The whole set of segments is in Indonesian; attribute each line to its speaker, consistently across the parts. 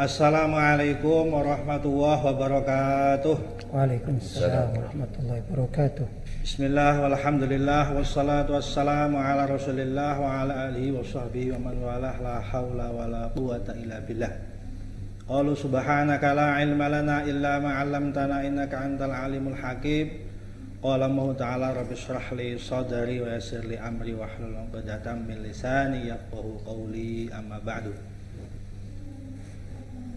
Speaker 1: Assalamualaikum warahmatullahi wabarakatuh.
Speaker 2: Waalaikumsalam warahmatullahi wabarakatuh.
Speaker 1: Bismillah walhamdulillah wassalatu wassalamu ala rasulillah wa ala alihi wa sahbihi wa man walah la hawla wa la quwata illa billah. Qalu subhanaka la ilma lana illa ma 'allamtana innaka antal alimul hakim. Qala Allah ta'ala rabbi shrah li sadri wa yassir li amri wa hlul 'uqdatam min lisani yafqahu qawli amma ba'du.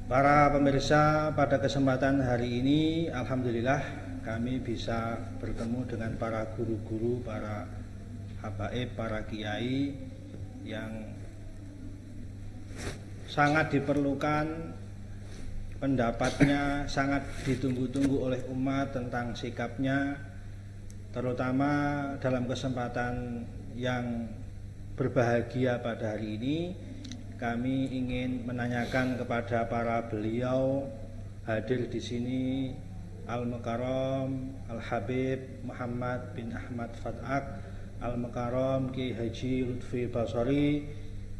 Speaker 1: Para pemirsa, pada kesempatan hari ini alhamdulillah kami bisa bertemu dengan para guru-guru, para habaib, para kiai yang sangat diperlukan pendapatnya, sangat ditunggu-tunggu oleh umat tentang sikapnya, terutama dalam kesempatan yang berbahagia pada hari ini. Kami ingin menanyakan kepada para beliau hadir di sini, Al-Mukarram Al-Habib Muhammad bin Ahmad Fat'ak, Al-Mukarram Kiai Haji Lutfi Basari,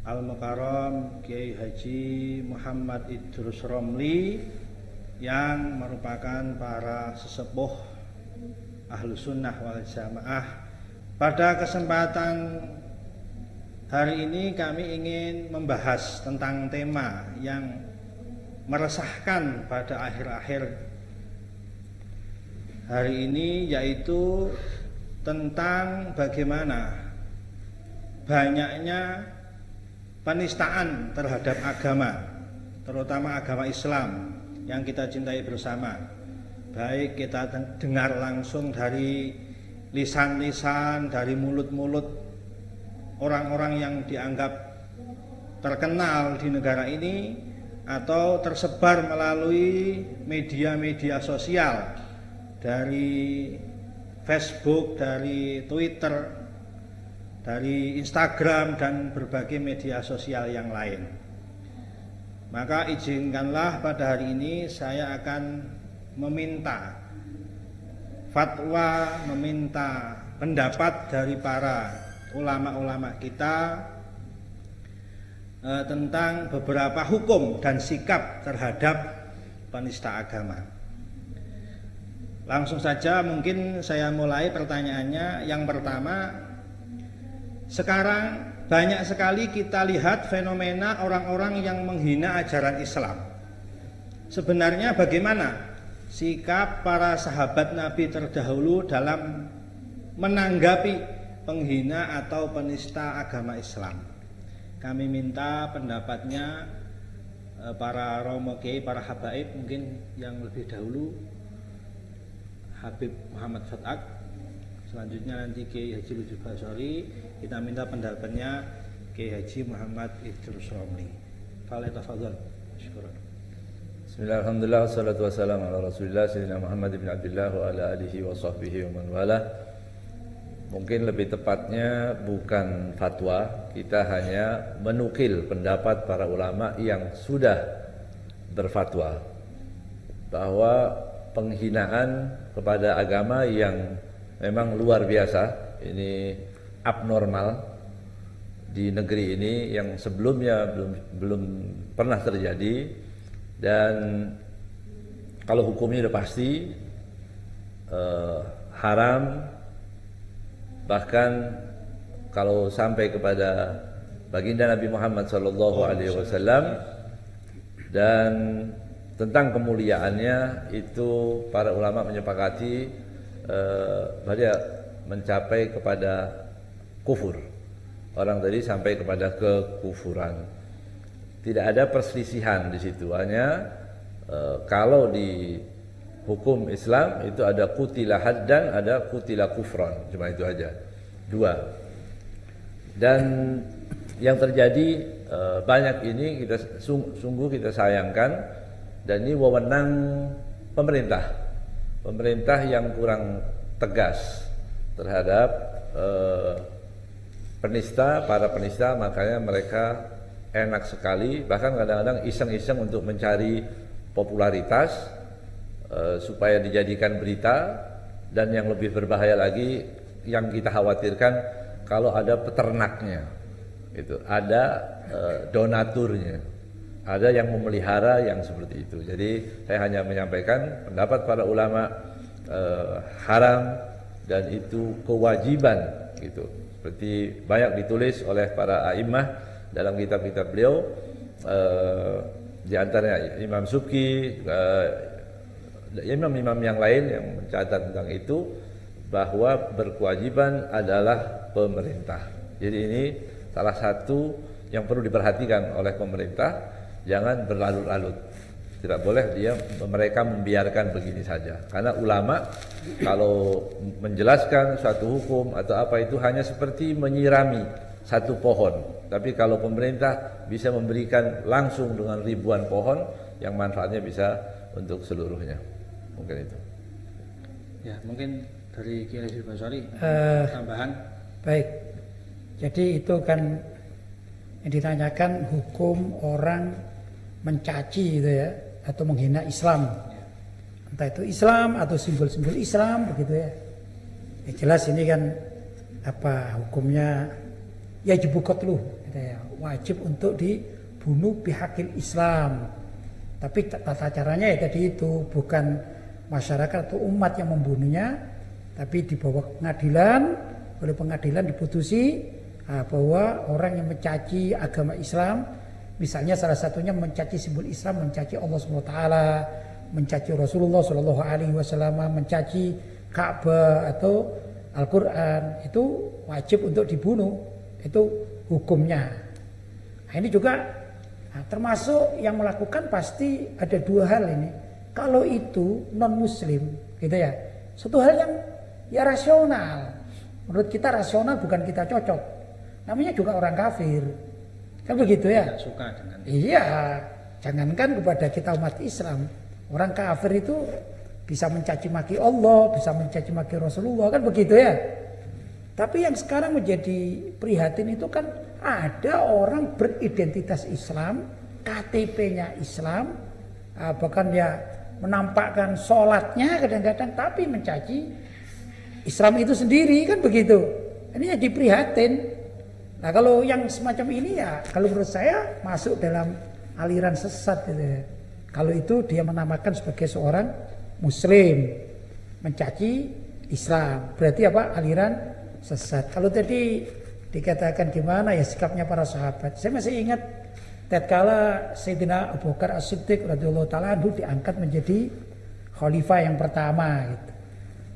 Speaker 1: Al-Mukarram Kiai Haji Muhammad Idrus Romli, yang merupakan para sesepuh Ahlus Sunnah wal Jamaah. Pada kesempatan hari ini kami ingin membahas tentang tema yang meresahkan pada akhir-akhir hari ini, yaitu tentang bagaimana banyaknya penistaan terhadap agama, terutama agama Islam yang kita cintai bersama. Baik kita dengar langsung dari lisan-lisan, dari mulut-mulut orang-orang yang dianggap terkenal di negara ini, atau tersebar melalui media-media sosial, dari Facebook, dari Twitter, dari Instagram, dan berbagai media sosial yang lain. Maka izinkanlah pada hari ini saya akan meminta fatwa, meminta pendapat dari para ulama-ulama kita tentang beberapa hukum dan sikap terhadap penista agama. Langsung saja mungkin saya mulai pertanyaannya. Yang pertama, sekarang banyak sekali kita lihat fenomena orang-orang yang menghina ajaran Islam. Sebenarnya bagaimana sikap para sahabat Nabi terdahulu dalam menanggapi penghina atau penista agama Islam? Kami minta pendapatnya para romo kiai, para habaib, mungkin yang lebih dahulu Habib Muhammad Fat'ak, selanjutnya nanti Kiai Haji Lutfi Basari. Kita minta pendapatnya Kiai Haji Muhammad Idrus Romli. Falyatafadhal. Syukur.
Speaker 3: Bismillah, alhamdulillah, wassalatu wassalamu ala rasulillah sayyidina Muhammad bin Abdullah wa ala alihi wa sahbihi wa man wala. Mungkin lebih tepatnya bukan fatwa, kita hanya menukil pendapat para ulama yang sudah berfatwa bahwa penghinaan kepada agama yang memang luar biasa, ini abnormal di negeri ini, yang sebelumnya belum pernah terjadi. Dan kalau hukumnya sudah pasti haram, bahkan kalau sampai kepada baginda Nabi Muhammad SAW, dan tentang kemuliaannya itu para ulama menyepakati bahwa mencapai kepada kufur. Orang tadi sampai kepada kekufuran. Tidak ada perselisihan di situ. Hanya kalau di hukum Islam itu ada qutila haddan, ada qutila kufran, cuma itu aja, dua. Dan yang terjadi banyak ini kita sungguh kita sayangkan, dan ini wewenang pemerintah yang kurang tegas terhadap para penista. Makanya mereka enak sekali, bahkan kadang-kadang iseng-iseng untuk mencari popularitas supaya dijadikan berita. Dan yang lebih berbahaya lagi, yang kita khawatirkan, kalau ada peternaknya, itu ada donaturnya, Ada yang memelihara yang seperti itu. Jadi saya hanya menyampaikan pendapat para ulama haram dan itu kewajiban gitu. Seperti banyak ditulis oleh para a'immah dalam kitab-kitab beliau, di antaranya Imam Subki, imam-imam yang lain yang mencatat tentang itu, bahwa berkewajiban adalah pemerintah. Jadi ini salah satu yang perlu diperhatikan oleh pemerintah. Jangan berlarut-larut. Tidak boleh mereka membiarkan begini saja. Karena ulama kalau menjelaskan suatu hukum atau apa itu hanya seperti menyirami satu pohon. Tapi kalau pemerintah bisa memberikan langsung dengan ribuan pohon yang manfaatnya bisa untuk seluruhnya. Mungkin itu.
Speaker 1: Ya, mungkin dari Kiai Basari tambahan.
Speaker 2: Baik. Jadi itu kan yang ditanyakan hukum orang mencaci gitu ya, atau menghina Islam, entah itu Islam atau simbol-simbol Islam begitu ya. Ya jelas ini kan apa hukumnya, ya jibukotluh gitu ya, wajib untuk dibunuh bihaqil Islam. Tapi tata caranya ya tadi itu, bukan masyarakat atau umat yang membunuhnya, tapi dibawa pengadilan, oleh pengadilan diputusi bahwa orang yang mencaci agama Islam, misalnya salah satunya mencaci simbol Islam, mencaci Allah SWT, mencaci Rasulullah SAW, mencaci Ka'bah atau Al-Quran, itu wajib untuk dibunuh. Itu hukumnya. Nah, ini juga termasuk yang melakukan pasti ada dua hal ini. Kalau itu non-muslim gitu ya, satu hal yang ya rasional. Menurut kita rasional, bukan kita cocok. Namanya juga orang kafir. Kan begitu ya?
Speaker 1: Tidak suka dengan
Speaker 2: iya, jangankan kepada kita umat Islam, orang kafir itu bisa mencaci maki Allah, bisa mencaci maki Rasulullah, kan begitu ya? Tapi yang sekarang menjadi prihatin itu kan ada orang beridentitas Islam, KTP-nya Islam, bahkan ya menampakkan sholatnya kadang-kadang, tapi mencaci Islam itu sendiri, kan begitu? Ini jadi prihatin. Nah kalau yang semacam ini ya, kalau menurut saya masuk dalam aliran sesat gitu ya. Kalau itu dia menamakan sebagai seorang Muslim, mencaci Islam, berarti apa? Aliran sesat. Kalau tadi dikatakan gimana ya sikapnya para sahabat, saya masih ingat tatkala Sayyidina Abu Bakar As-Siddiq radhiyallahu taala anhu diangkat menjadi khalifah yang pertama gitu.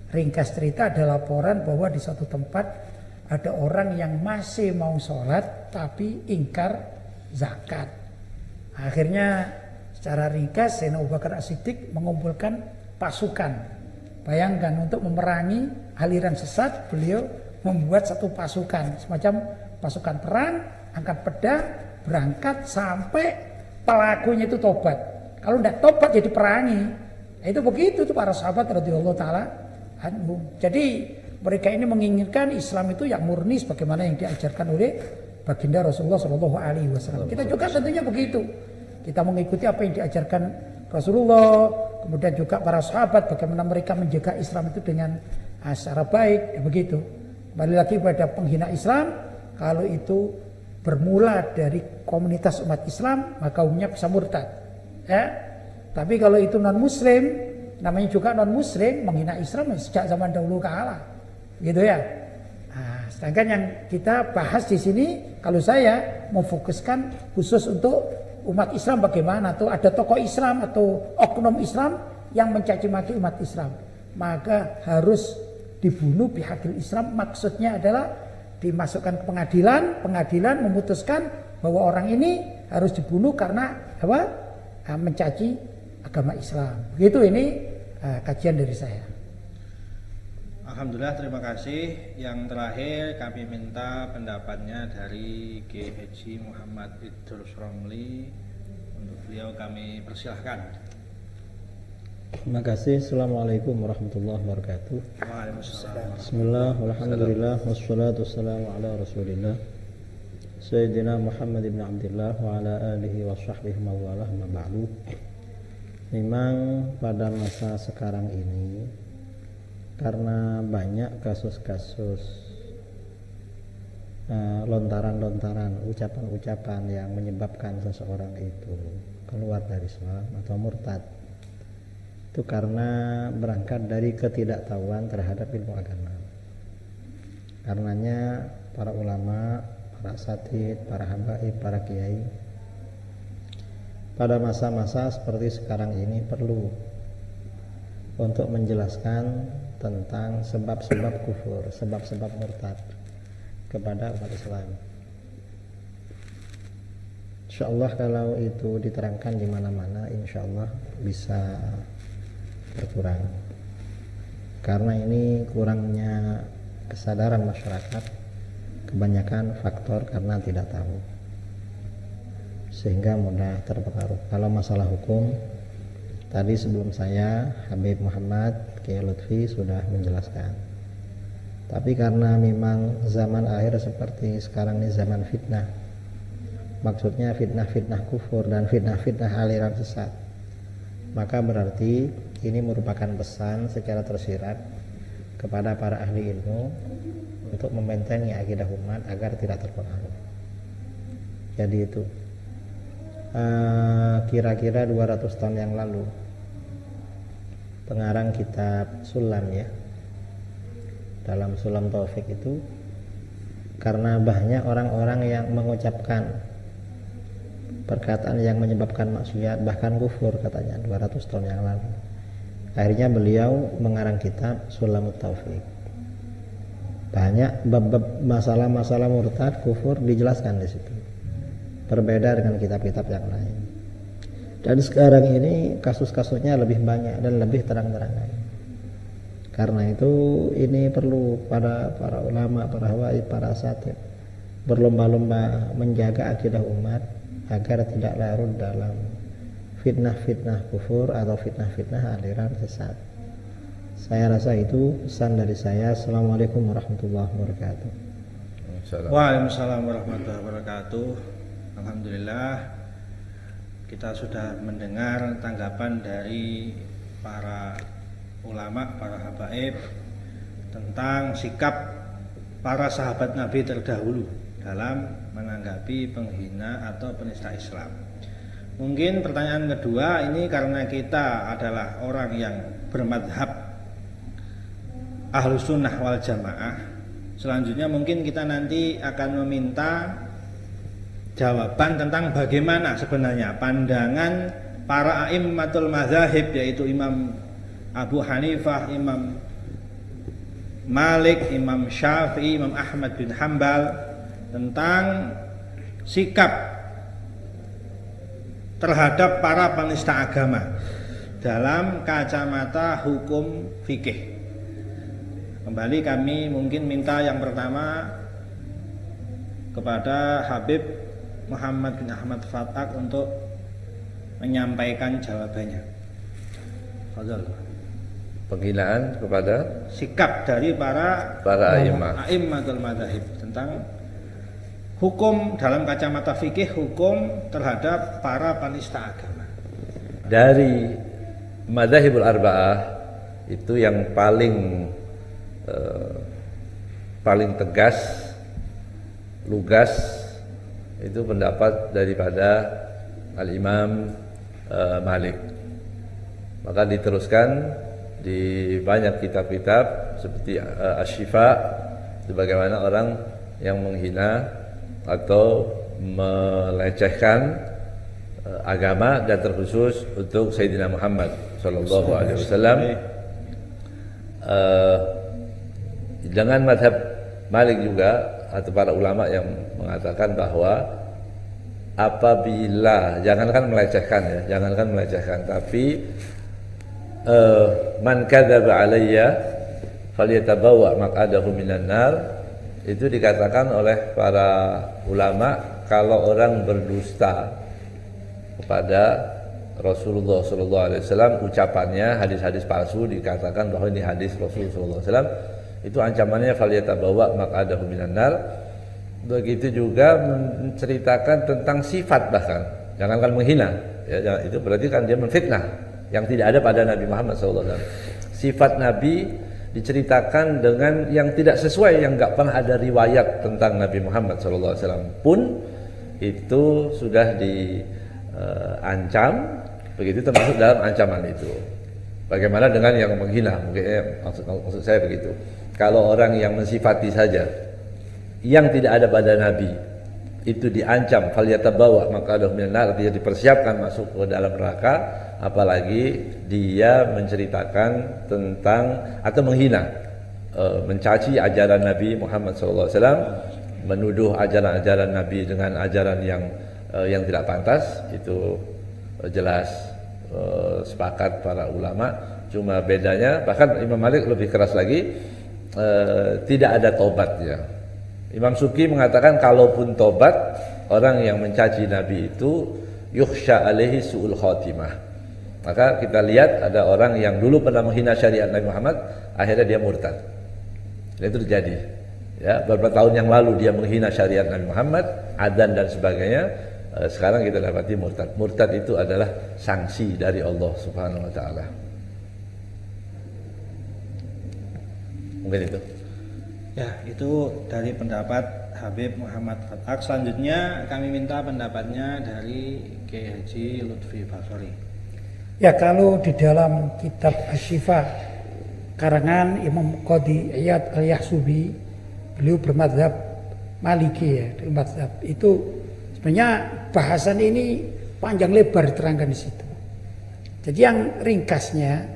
Speaker 2: Ringkas cerita ada laporan bahwa di suatu tempat ada orang yang masih mau sholat tapi ingkar zakat. Akhirnya secara ringkas Sayyidina Abu Bakar As-Siddiq mengumpulkan pasukan. Bayangkan, untuk memerangi aliran sesat, beliau membuat satu pasukan, semacam pasukan perang, angkat pedang, berangkat sampai pelakunya itu tobat. Kalau tidak tobat jadi perangi. Nah, itu begitu tuh para sahabat radhiyallahu taala anhum. Jadi mereka ini menginginkan Islam itu yang murni sebagaimana yang diajarkan oleh baginda Rasulullah SAW. Kita juga tentunya begitu. Kita mengikuti apa yang diajarkan Rasulullah, kemudian juga para sahabat bagaimana mereka menjaga Islam itu dengan secara baik, ya begitu. Kembali lagi pada penghina Islam, kalau itu bermula dari komunitas umat Islam, maka umumnya bisa murtad. Ya. Tapi kalau itu non Muslim, namanya juga non Muslim, menghina Islam sejak zaman dahulu kala. Gitu ya. Nah, sedangkan yang kita bahas di sini, kalau saya mau fokuskan khusus untuk umat Islam bagaimana tuh, ada tokoh Islam atau oknum Islam yang mencaci maki umat Islam, maka harus dibunuh bihaqil Islam. Maksudnya adalah dimasukkan ke pengadilan, pengadilan memutuskan bahwa orang ini harus dibunuh karena apa? Mencaci agama Islam. Begitu ini kajian dari saya.
Speaker 1: Alhamdulillah, terima kasih. Yang terakhir kami minta pendapatnya dari Kiai Haji Muhammad Idrus Romli. Untuk beliau kami persilahkan.
Speaker 4: Terima kasih. Assalamualaikum warahmatullahi wabarakatuh.
Speaker 1: Waalaikumsalam.
Speaker 4: Bismillah, alhamdulillah, wassalatu wassalamu ala rasulillah Sayyidina Muhammad ibn Abdullah wa ala alihi wa sahbihi mawalah ma ba'du. Memang pada masa sekarang ini, karena banyak kasus-kasus lontaran-lontaran ucapan-ucapan yang menyebabkan seseorang itu keluar dari Islam atau murtad, itu karena berangkat dari ketidaktahuan terhadap ilmu agama. Karenanya para ulama, para asatidz, para habaib, para kiai pada masa-masa seperti sekarang ini perlu untuk menjelaskan tentang sebab-sebab kufur, sebab-sebab murtad kepada umat Islam. Insyaallah kalau itu diterangkan di mana-mana, insyaallah bisa berkurang. Karena ini kurangnya kesadaran masyarakat, kebanyakan faktor karena tidak tahu, sehingga mudah terpengaruh. Kalau masalah hukum, tadi sebelum saya Habib Muhammad Kiai Lutfi sudah menjelaskan. Tapi karena memang zaman akhir seperti sekarang ini zaman fitnah, maksudnya fitnah-fitnah kufur dan fitnah-fitnah aliran sesat, maka berarti ini merupakan pesan secara tersirat kepada para ahli ilmu untuk membentengi akidah umat agar tidak terpengaruh. Jadi itu kira-kira 200 tahun yang lalu pengarang kitab Sulam, ya, dalam Sulam Taufik itu, karena banyak orang-orang yang mengucapkan perkataan yang menyebabkan maksiat bahkan kufur katanya 200 tahun yang lalu, akhirnya beliau mengarang kitab Sulam Taufik. Banyak bab-bab masalah-masalah murtad kufur dijelaskan di situ, berbeda dengan kitab-kitab yang lain. Dan sekarang ini kasus-kasusnya lebih banyak dan lebih terang-terangan. Karena itu ini perlu pada para ulama, para habaib, para asatidz berlomba-lomba menjaga akidah umat agar tidak larut dalam fitnah-fitnah kufur atau fitnah-fitnah aliran sesat. Saya rasa itu pesan dari saya. Assalamualaikum warahmatullahi wabarakatuh.
Speaker 1: Waalaikumsalam warahmatullahi wabarakatuh. Alhamdulillah kita sudah mendengar tanggapan dari para ulama, para habaib tentang sikap para sahabat Nabi terdahulu dalam menanggapi penghina atau penista Islam. Mungkin pertanyaan kedua ini, karena kita adalah orang yang bermadhab Ahlus Sunnah wal Jamaah, selanjutnya mungkin kita nanti akan meminta jawaban tentang bagaimana sebenarnya pandangan para a'immatul mazahib, yaitu Imam Abu Hanifah, Imam Malik, Imam Syafi'i, Imam Ahmad bin Hambal, tentang sikap terhadap para penista agama dalam kacamata hukum fikih. Kembali kami mungkin minta yang pertama kepada Habib Muhammad bin Ahmad Fatak untuk menyampaikan jawabannya. Fadhal.
Speaker 3: Penghinaan kepada
Speaker 1: Sikap dari para a'immatul madzhab tentang hukum dalam kacamata fikih, hukum terhadap para penista agama.
Speaker 3: Dari madzhabul arba'ah itu yang paling tegas, lugas, itu pendapat daripada Al-Imam Malik. Maka diteruskan di banyak kitab-kitab seperti Asy-Syifa, sebagaimana orang yang menghina atau melecehkan agama dan terkhusus untuk Sayyidina Muhammad sallallahu alaihi wasallam. Dengan mazhab Malik juga atau para ulama yang mengatakan bahwa apabila jangankan melecehkan, tapi man kadzaba alayya falyatabawwa maq'adahu minan nar, itu dikatakan oleh para ulama kalau orang berdusta kepada Rasulullah SAW, ucapannya hadis-hadis palsu, dikatakan bahwa ini hadis Rasulullah SAW, itu ancamannya falyatabawwa maq'adahu minan nar. Begitu juga menceritakan tentang sifat, bahkan jangankan menghina, ya, itu berarti kan dia menfitnah yang tidak ada pada Nabi Muhammad SAW. Sifat Nabi diceritakan dengan yang tidak sesuai, yang nggak pernah ada riwayat tentang Nabi Muhammad SAW pun itu sudah diancam, begitu termasuk dalam ancaman itu. Bagaimana dengan yang menghina? Mungkin maksud saya begitu. Kalau orang yang mensifati saja yang tidak ada pada Nabi itu diancam, falyatabawa maq'adahu minan nar, dia dipersiapkan masuk ke dalam neraka, apalagi dia menceritakan tentang atau menghina, mencaci ajaran Nabi Muhammad SAW, menuduh ajaran-ajaran Nabi dengan ajaran yang tidak pantas. Itu jelas sepakat para ulama. Cuma bedanya, bahkan Imam Malik lebih keras lagi, tidak ada tobat ya. Imam Subki mengatakan kalaupun tobat, orang yang mencaci Nabi itu yukhsha alaihi su'ul khotimah. Maka kita lihat ada orang yang dulu pernah menghina syariat Nabi Muhammad, akhirnya dia murtad. Dan itu terjadi. Ya, beberapa tahun yang lalu dia menghina syariat Nabi Muhammad, adzan dan sebagainya. Sekarang kita dapati murtad. Murtad itu adalah sanksi dari Allah Subhanahu wa taala. Mungkin itu.
Speaker 1: Ya, itu dari pendapat Habib Muhammad Fatak. Selanjutnya kami minta pendapatnya dari Kiai Haji Lutfi Basori.
Speaker 2: Ya, kalau di dalam kitab Asy-Syifa karangan Imam Qadhi Iyad Al-Yahsubi, beliau bermadzhab Maliki ya, dari mazhab itu sebenarnya bahasan ini panjang lebar diterangkan di situ. Jadi yang ringkasnya,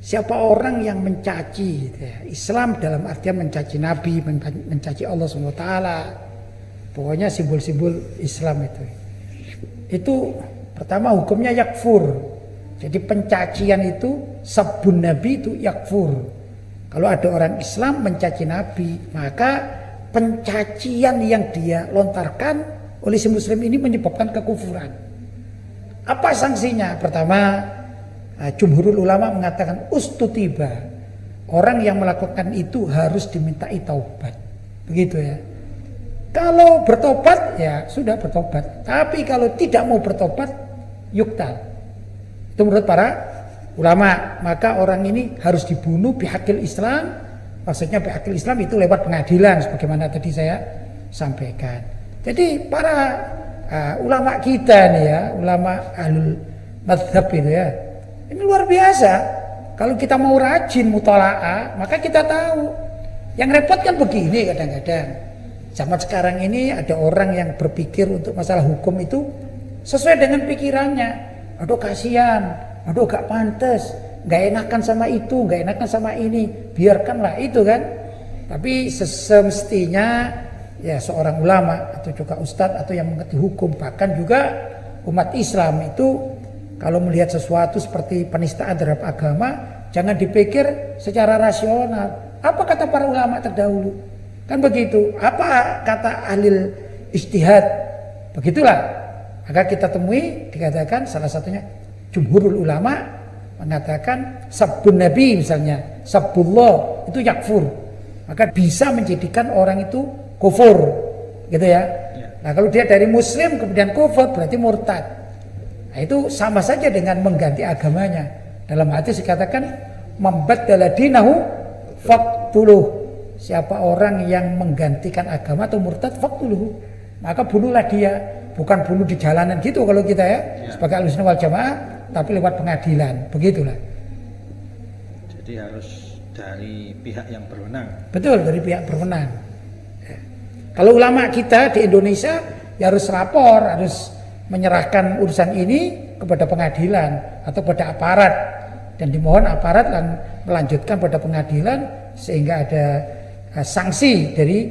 Speaker 2: siapa orang yang mencaci gitu ya, Islam dalam artian mencaci Nabi, mencaci Allah SWT, pokoknya simbol-simbol Islam itu pertama hukumnya yakfur. Jadi pencacian itu, sabun Nabi itu yakfur. Kalau ada orang Islam mencaci Nabi, maka pencacian yang dia lontarkan oleh si muslim ini menyebabkan kekufuran. Apa sanksinya? Pertama, jumhurul ulama mengatakan ustutiba, orang yang melakukan itu harus dimintai taubat. Begitu ya. Kalau bertobat ya sudah bertobat. Tapi kalau tidak mau bertobat, yuktal. Itu menurut para ulama. Maka orang ini harus dibunuh bihaqil Islam. Maksudnya bihaqil Islam itu lewat pengadilan, sebagaimana tadi saya sampaikan. Jadi para ulama kita nih ya, ulama ahlul mazhab itu ya, ini luar biasa. Kalau kita mau rajin mutalaah, maka kita tahu. Yang repot kan begini kadang-kadang. Zaman sekarang ini ada orang yang berpikir untuk masalah hukum itu sesuai dengan pikirannya. Aduh kasihan, aduh gak pantas, gak enakan sama itu, gak enakan sama ini, biarkanlah itu kan. Tapi semestinya ya seorang ulama atau juga ustadz atau yang mengerti hukum, bahkan juga umat Islam itu kalau melihat sesuatu seperti penistaan terhadap agama, jangan dipikir secara rasional. Apa kata para ulama terdahulu? Kan begitu. Apa kata ahli ijtihad? Begitulah. Maka kita temui dikatakan salah satunya jumhurul ulama mengatakan sabbun Nabi misalnya, sabbullah itu yakfur. Maka bisa menjadikan orang itu kufur. Gitu ya. Nah, kalau dia dari muslim kemudian kufur berarti murtad. Nah, itu sama saja dengan mengganti agamanya. Dalam hadis dikatakan membaddala dinahu faqtuluh. Siapa orang yang menggantikan agama atau murtad faqtuluhu, maka bunuhlah dia. Bukan bunuh di jalanan gitu kalau kita ya. Sebagai Ahlussunnah wal Jamaah, tapi lewat pengadilan. Begitulah.
Speaker 1: Jadi harus dari pihak yang berwenang.
Speaker 2: Betul, dari pihak berwenang. Ya. Kalau ulama kita di Indonesia ya harus lapor, harus menyerahkan urusan ini kepada pengadilan atau pada aparat, dan dimohon aparat dan melanjutkan pada pengadilan sehingga ada sanksi dari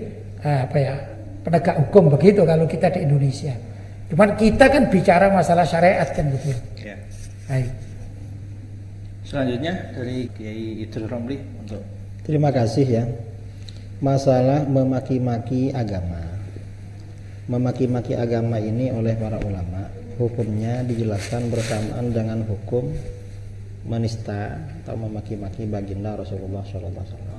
Speaker 2: penegak hukum. Begitu kalau kita di Indonesia. Cuman kita kan bicara masalah syariat kan gitu.
Speaker 1: Ya.
Speaker 2: Baik.
Speaker 1: Selanjutnya dari Kiai Idrus Romli untuk.
Speaker 4: Terima kasih ya. Masalah memaki-maki agama. Memaki-maki agama ini oleh para ulama, hukumnya dijelaskan bersamaan dengan hukum menista atau memaki-maki baginda Rasulullah SAW.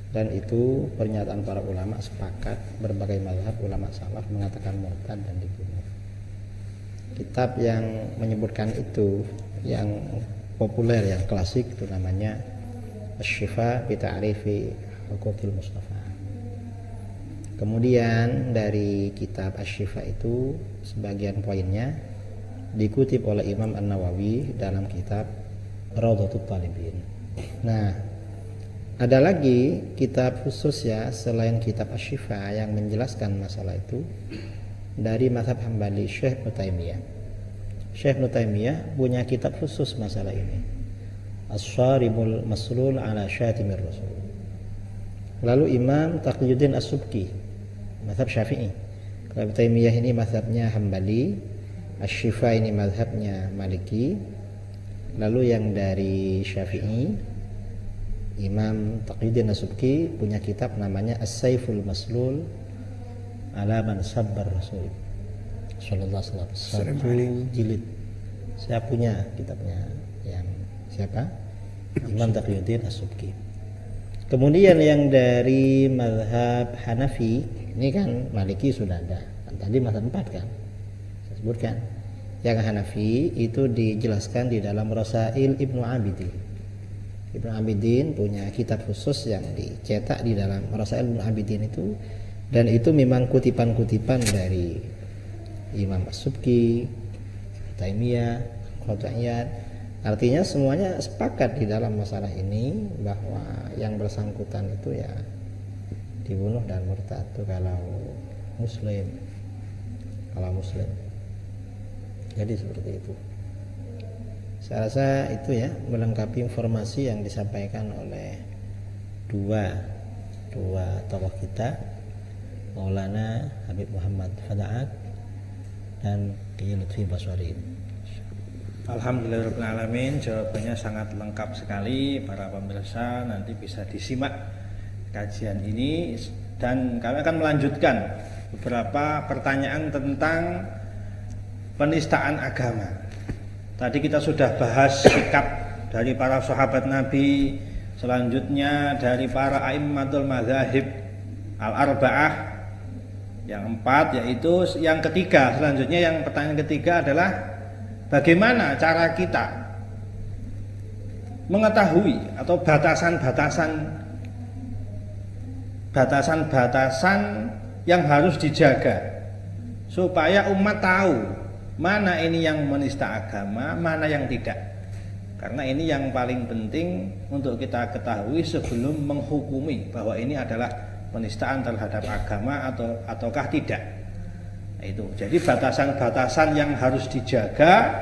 Speaker 4: Dan itu pernyataan para ulama sepakat, berbagai mazhab ulama salaf mengatakan murtad dan dibunuh. Kitab yang menyebutkan itu yang populer, yang klasik itu namanya Asy-Syifa bi Ta'rifi Huquqil Mustafa. Kemudian dari kitab Asy-Syifa itu sebagian poinnya dikutip oleh Imam An-Nawawi dalam kitab Raudhatut Talibin. Nah, ada lagi kitab khusus ya selain kitab Asy-Syifa yang menjelaskan masalah itu dari mazhab Hambali, Syekh Ibnu Taimiyah. Syekh Ibnu Taimiyah punya kitab khusus masalah ini. As-Syaribul Maslul ala Syatimir Rasul. Lalu Imam Taqiyuddin As-Subki, mazhab Syafi'i. Kalau Ibnu Taimiyah ini mazhabnya Hambali, Asy-Syifa ini mazhabnya Maliki. Lalu yang dari Syafi'i, Imam Taqiyuddin As-Subki punya kitab namanya As-Saiful Maslul ala man sabbar Rasul sallallahu alaihi wasallam. Satu jilid. Saya punya kitabnya yang siapa? Imam Taqiyuddin As-Subki. Kemudian yang dari mazhab Hanafi, ini kan Maliki sudah ada. Kan tadi mazhab 4 kan? Saya sebutkan. Yang Hanafi itu dijelaskan di dalam Rasail Ibnu Abidin. Ibnu Abidin punya kitab khusus yang dicetak di dalam Rasail Ibnu Abidin itu, dan itu memang kutipan-kutipan dari Imam As-Subki, Taimiyah, Qataiyat. Artinya semuanya sepakat di dalam masalah ini bahwa yang bersangkutan itu ya dibunuh dan murtad itu kalau muslim. Jadi seperti itu. Saya rasa itu ya melengkapi informasi yang disampaikan oleh dua tokoh kita, Maulana Habib Muhammad Fadaat dan Kiai Lutfi Baswari.
Speaker 1: Alhamdulillahirrahmanirrahim, jawabannya sangat lengkap sekali. Para pemirsa nanti bisa disimak kajian ini, dan kami akan melanjutkan beberapa pertanyaan tentang penistaan agama. Tadi kita sudah bahas sikap dari para sahabat Nabi, selanjutnya dari para a'immatul madzahib al-arba'ah yang 4, yaitu yang ketiga. Selanjutnya yang pertanyaan ketiga adalah bagaimana cara kita mengetahui atau batasan yang harus dijaga supaya umat tahu mana ini yang menista agama, mana yang tidak. Karena ini yang paling penting untuk kita ketahui sebelum menghukumi bahwa ini adalah penistaan terhadap agama ataukah tidak. Nah, itu. Jadi batasan-batasan yang harus dijaga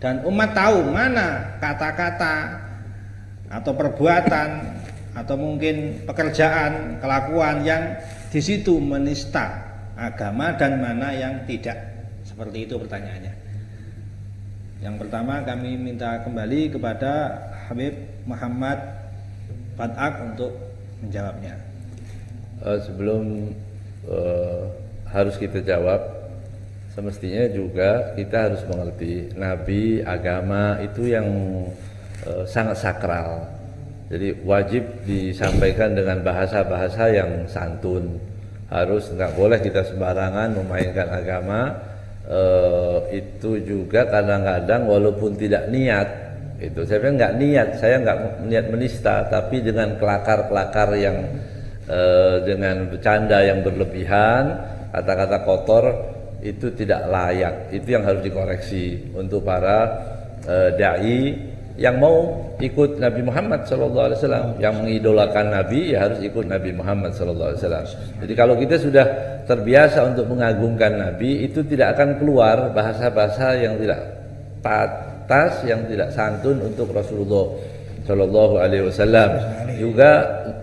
Speaker 1: dan umat tahu mana kata-kata atau perbuatan atau mungkin pekerjaan, kelakuan yang di situ menista agama dan mana yang tidak. Seperti itu pertanyaannya. Yang pertama kami minta kembali kepada Habib Muhammad Fadaat untuk menjawabnya.
Speaker 3: Sebelum harus kita jawab, semestinya juga kita harus mengerti Nabi, agama itu yang sangat sakral. Jadi wajib disampaikan dengan bahasa-bahasa yang santun. Harus nggak boleh kita sembarangan memainkan agama. Itu juga kadang-kadang walaupun tidak niat, itu saya nggak niat, saya nggak niat menista, tapi dengan kelakar-kelakar yang dengan bercanda yang berlebihan, kata-kata kotor itu tidak layak. Itu yang harus dikoreksi untuk para dai yang mau ikut Nabi Muhammad SAW, yang mengidolakan Nabi ya harus ikut Nabi Muhammad SAW. Jadi kalau kita sudah terbiasa untuk mengagungkan Nabi, itu tidak akan keluar bahasa-bahasa yang tidak pantas, yang tidak santun untuk Rasulullah SAW. Juga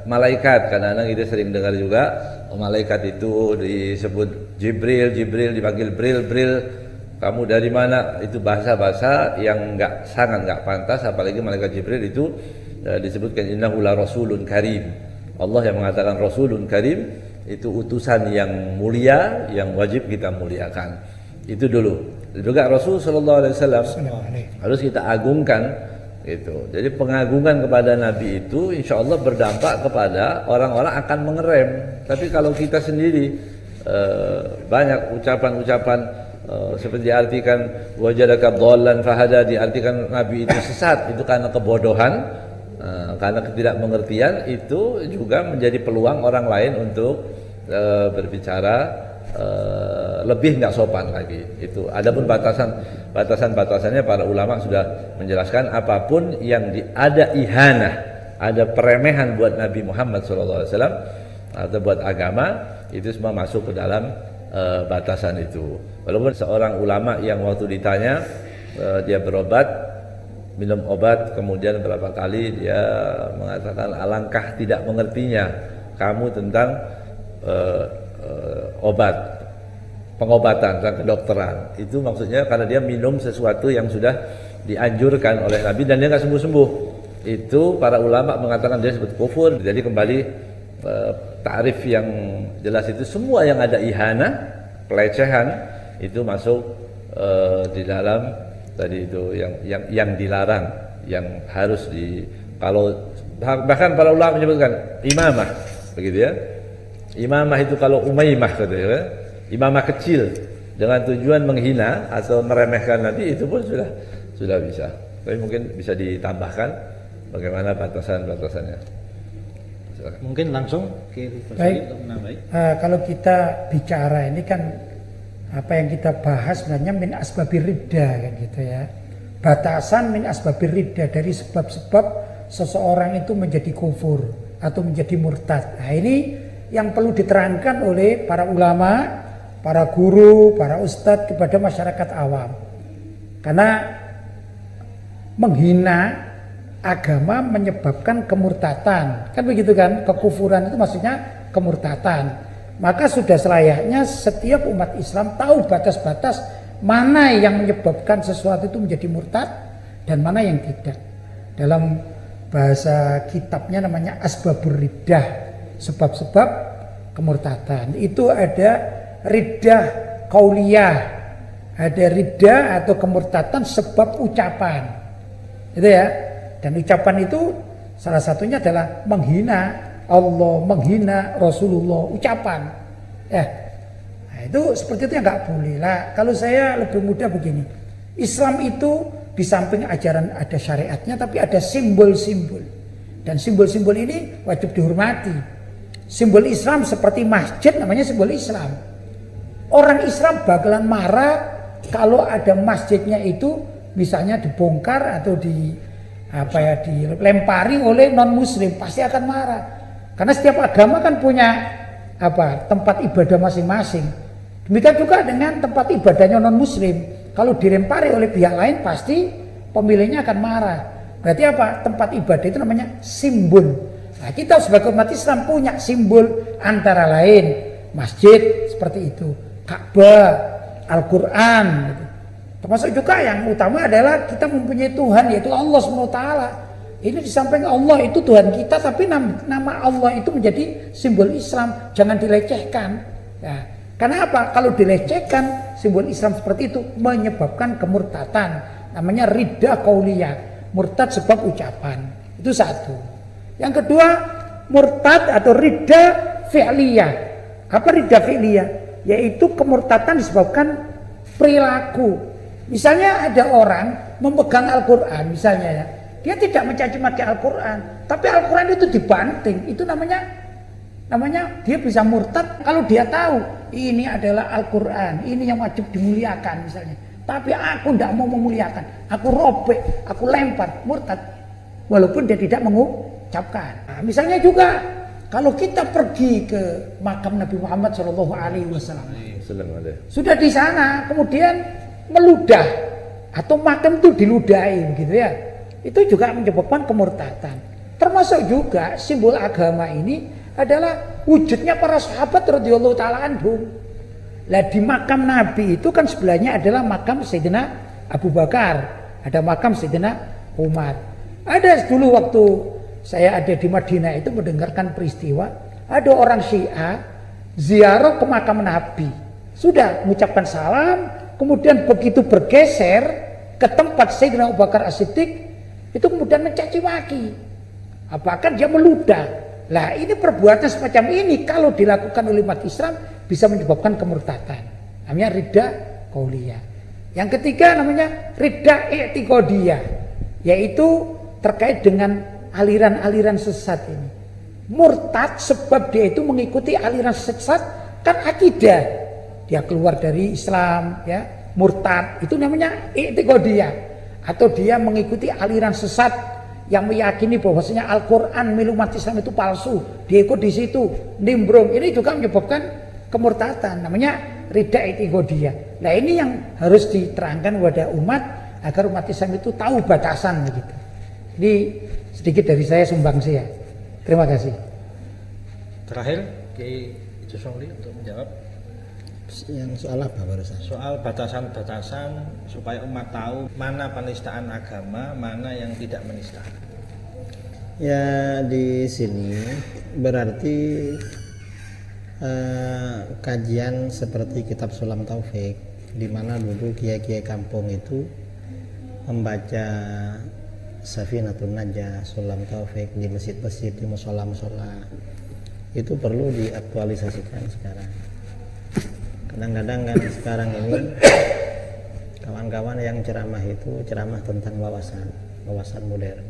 Speaker 3: malaikat, kadang-kadang kita sering dengar juga malaikat itu disebut Jibril dipanggil Bril. Kamu dari mana? Itu bahasa-bahasa yang sangat nggak pantas. Apalagi malaikat Jibril itu disebutkan innahu la rasulun karim. Allah yang mengatakan rasulun karim, itu utusan yang mulia yang wajib kita muliakan. Itu dulu. Juga Rasul sallallahu alaihi wasallam harus kita agungkan gitu. Jadi pengagungan kepada Nabi itu insya Allah berdampak kepada orang-orang akan mengerem. Tapi kalau kita sendiri banyak ucapan-ucapan seperti diartikan wajadaka dhallan fahada, diartikan Nabi itu sesat, itu karena kebodohan, Karena ketidakmengertian itu juga menjadi peluang orang lain untuk berbicara lebih nggak sopan lagi. Itu adapun batasannya para ulama sudah menjelaskan, apapun yang ada ihanah, ada peremehan buat Nabi Muhammad SAW atau buat agama, itu semua masuk ke dalam batasan itu. Walaupun seorang ulama yang waktu ditanya dia berobat, minum obat, kemudian berapa kali dia mengatakan alangkah tidak mengertinya kamu tentang pengobatan dan kedokteran. Itu maksudnya karena dia minum sesuatu yang sudah dianjurkan oleh Nabi dan dia nggak sembuh-sembuh. Itu para ulama mengatakan dia sebut kufur. Jadi kembali ta'rif yang jelas itu, semua yang ada ihana, pelecehan, itu masuk di dalam tadi itu yang dilarang, yang harus kalau bahkan para ulama menyebutkan imamah, begitu ya. Imamah itu kalau umaymah gitu ya, imamah kecil dengan tujuan menghina atau meremehkan Nabi, itu pun sudah bisa. Tapi mungkin bisa ditambahkan bagaimana batasannya. Silakan.
Speaker 1: Mungkin langsung
Speaker 2: Baik. Kalau kita bicara ini kan apa yang kita bahas sebenarnya min asbabir ridda kan gitu ya. Batasan min asbabir ridda, dari sebab-sebab seseorang itu menjadi kufur atau menjadi murtad. Nah, ini yang perlu diterangkan oleh para ulama, para guru, para ustadz kepada masyarakat awam. Karena menghina agama menyebabkan kemurtatan, kan begitu kan? Kekufuran itu maksudnya kemurtatan. Maka sudah selayaknya setiap umat Islam tahu batas-batas mana yang menyebabkan sesuatu itu menjadi murtad dan mana yang tidak. Dalam bahasa kitabnya namanya Asbabur Riddah, sebab-sebab kemurtatan. Itu ada riddah qauliyah, ada riddah atau kemurtatan sebab ucapan, itu ya. Dan ucapan itu salah satunya adalah menghina Allah, menghina Rasulullah, ucapan. Ya, nah, itu seperti itu yang nggak boleh lah. Kalau saya lebih mudah begini, Islam itu di samping ajaran ada syariatnya, tapi ada simbol-simbol, dan simbol-simbol ini wajib dihormati. Simbol Islam seperti masjid namanya simbol Islam. Orang Islam bakalan marah kalau ada masjidnya itu misalnya dibongkar atau dilempari oleh non muslim, pasti akan marah. Karena setiap agama kan punya tempat ibadah masing-masing. Demikian juga dengan tempat ibadahnya non muslim. Kalau dilempari oleh pihak lain pasti pemiliknya akan marah. Berarti apa? Tempat ibadah itu namanya simbol. Nah, kita sebagai umat Islam punya simbol antara lain masjid seperti itu, Ka'bah, Al-Quran gitu. Termasuk juga yang utama adalah kita mempunyai Tuhan, yaitu Allah SWT. Ini di samping Allah itu Tuhan kita, tapi nama Allah itu menjadi simbol Islam, jangan dilecehkan. Nah, karena apa? Kalau dilecehkan simbol Islam seperti itu menyebabkan kemurtatan, namanya riddah qauliyah, murtad sebab ucapan. Itu satu. Yang kedua, murtad atau riddah fi'liyah. Apa riddah fi'liyah? Yaitu kemurtatan disebabkan perilaku. Misalnya ada orang memegang Al-Quran misalnya ya, dia tidak mencaci maki Al-Quran, tapi Al-Quran itu dibanting. Itu namanya dia bisa murtad kalau dia tahu ini adalah Al-Quran, ini yang wajib dimuliakan misalnya. Tapi aku tidak mau memuliakan, aku robek, aku lempar, murtad. Walaupun dia tidak mengucapkan. Nah, misalnya juga kalau kita pergi ke makam Nabi Muhammad SAW, sudah di sana kemudian meludah atau makam itu diludahi gitu ya, itu juga menyebabkan kemurtatan. Termasuk juga simbol agama ini adalah wujudnya para sahabat radhiyallahu taala anhum. Lah di makam Nabi itu kan sebelahnya adalah makam Sayyidina Abu Bakar, ada makam Sayyidina Umar. Ada dulu waktu saya ada di Madinah itu mendengarkan peristiwa ada orang Syiah ziarah ke makam Nabi, sudah mengucapkan salam, kemudian begitu bergeser ke tempat Sayyidina Abu Bakar As-Siddiq itu kemudian mencaci maki, bahkan dia meludah. Lah ini perbuatan semacam ini kalau dilakukan oleh umat Islam bisa menyebabkan kemurtatan, namanya riddah qauliyah. Yang ketiga namanya riddah i'tiqadiyah, yaitu terkait dengan aliran-aliran sesat ini. Murtad sebab dia itu mengikuti aliran sesat kan akidah. Dia keluar dari Islam ya, murtad itu namanya i'tiqadiyah, atau dia mengikuti aliran sesat yang meyakini bahwasanya Al-Qur'an milik umat Islam itu palsu. Dia ikut di situ, nimbrung. Ini juga menyebabkan kemurtadan, namanya ridha i'tiqadiyah. Nah, ini yang harus diterangkan kepada umat agar umat Islam itu tahu batasan begitu. Ini sedikit dari saya sumbangsi ya. Terima kasih.
Speaker 1: Terakhir Kiai Jusongli untuk menjawab
Speaker 4: Yang soal apa barusan?
Speaker 1: soal batasan-batasan supaya umat tahu mana penistaan agama, mana yang tidak menista.
Speaker 4: Ya, di sini berarti kajian seperti kitab Sulam Taufik, di mana dulu kiai-kiai kampung itu membaca Safinatun Najah, Sulam Taufik di masjid-masjid, di musola-musola, itu perlu diaktualisasikan sekarang. Kadang-kadang kan sekarang ini kawan-kawan yang ceramah itu ceramah tentang wawasan modern.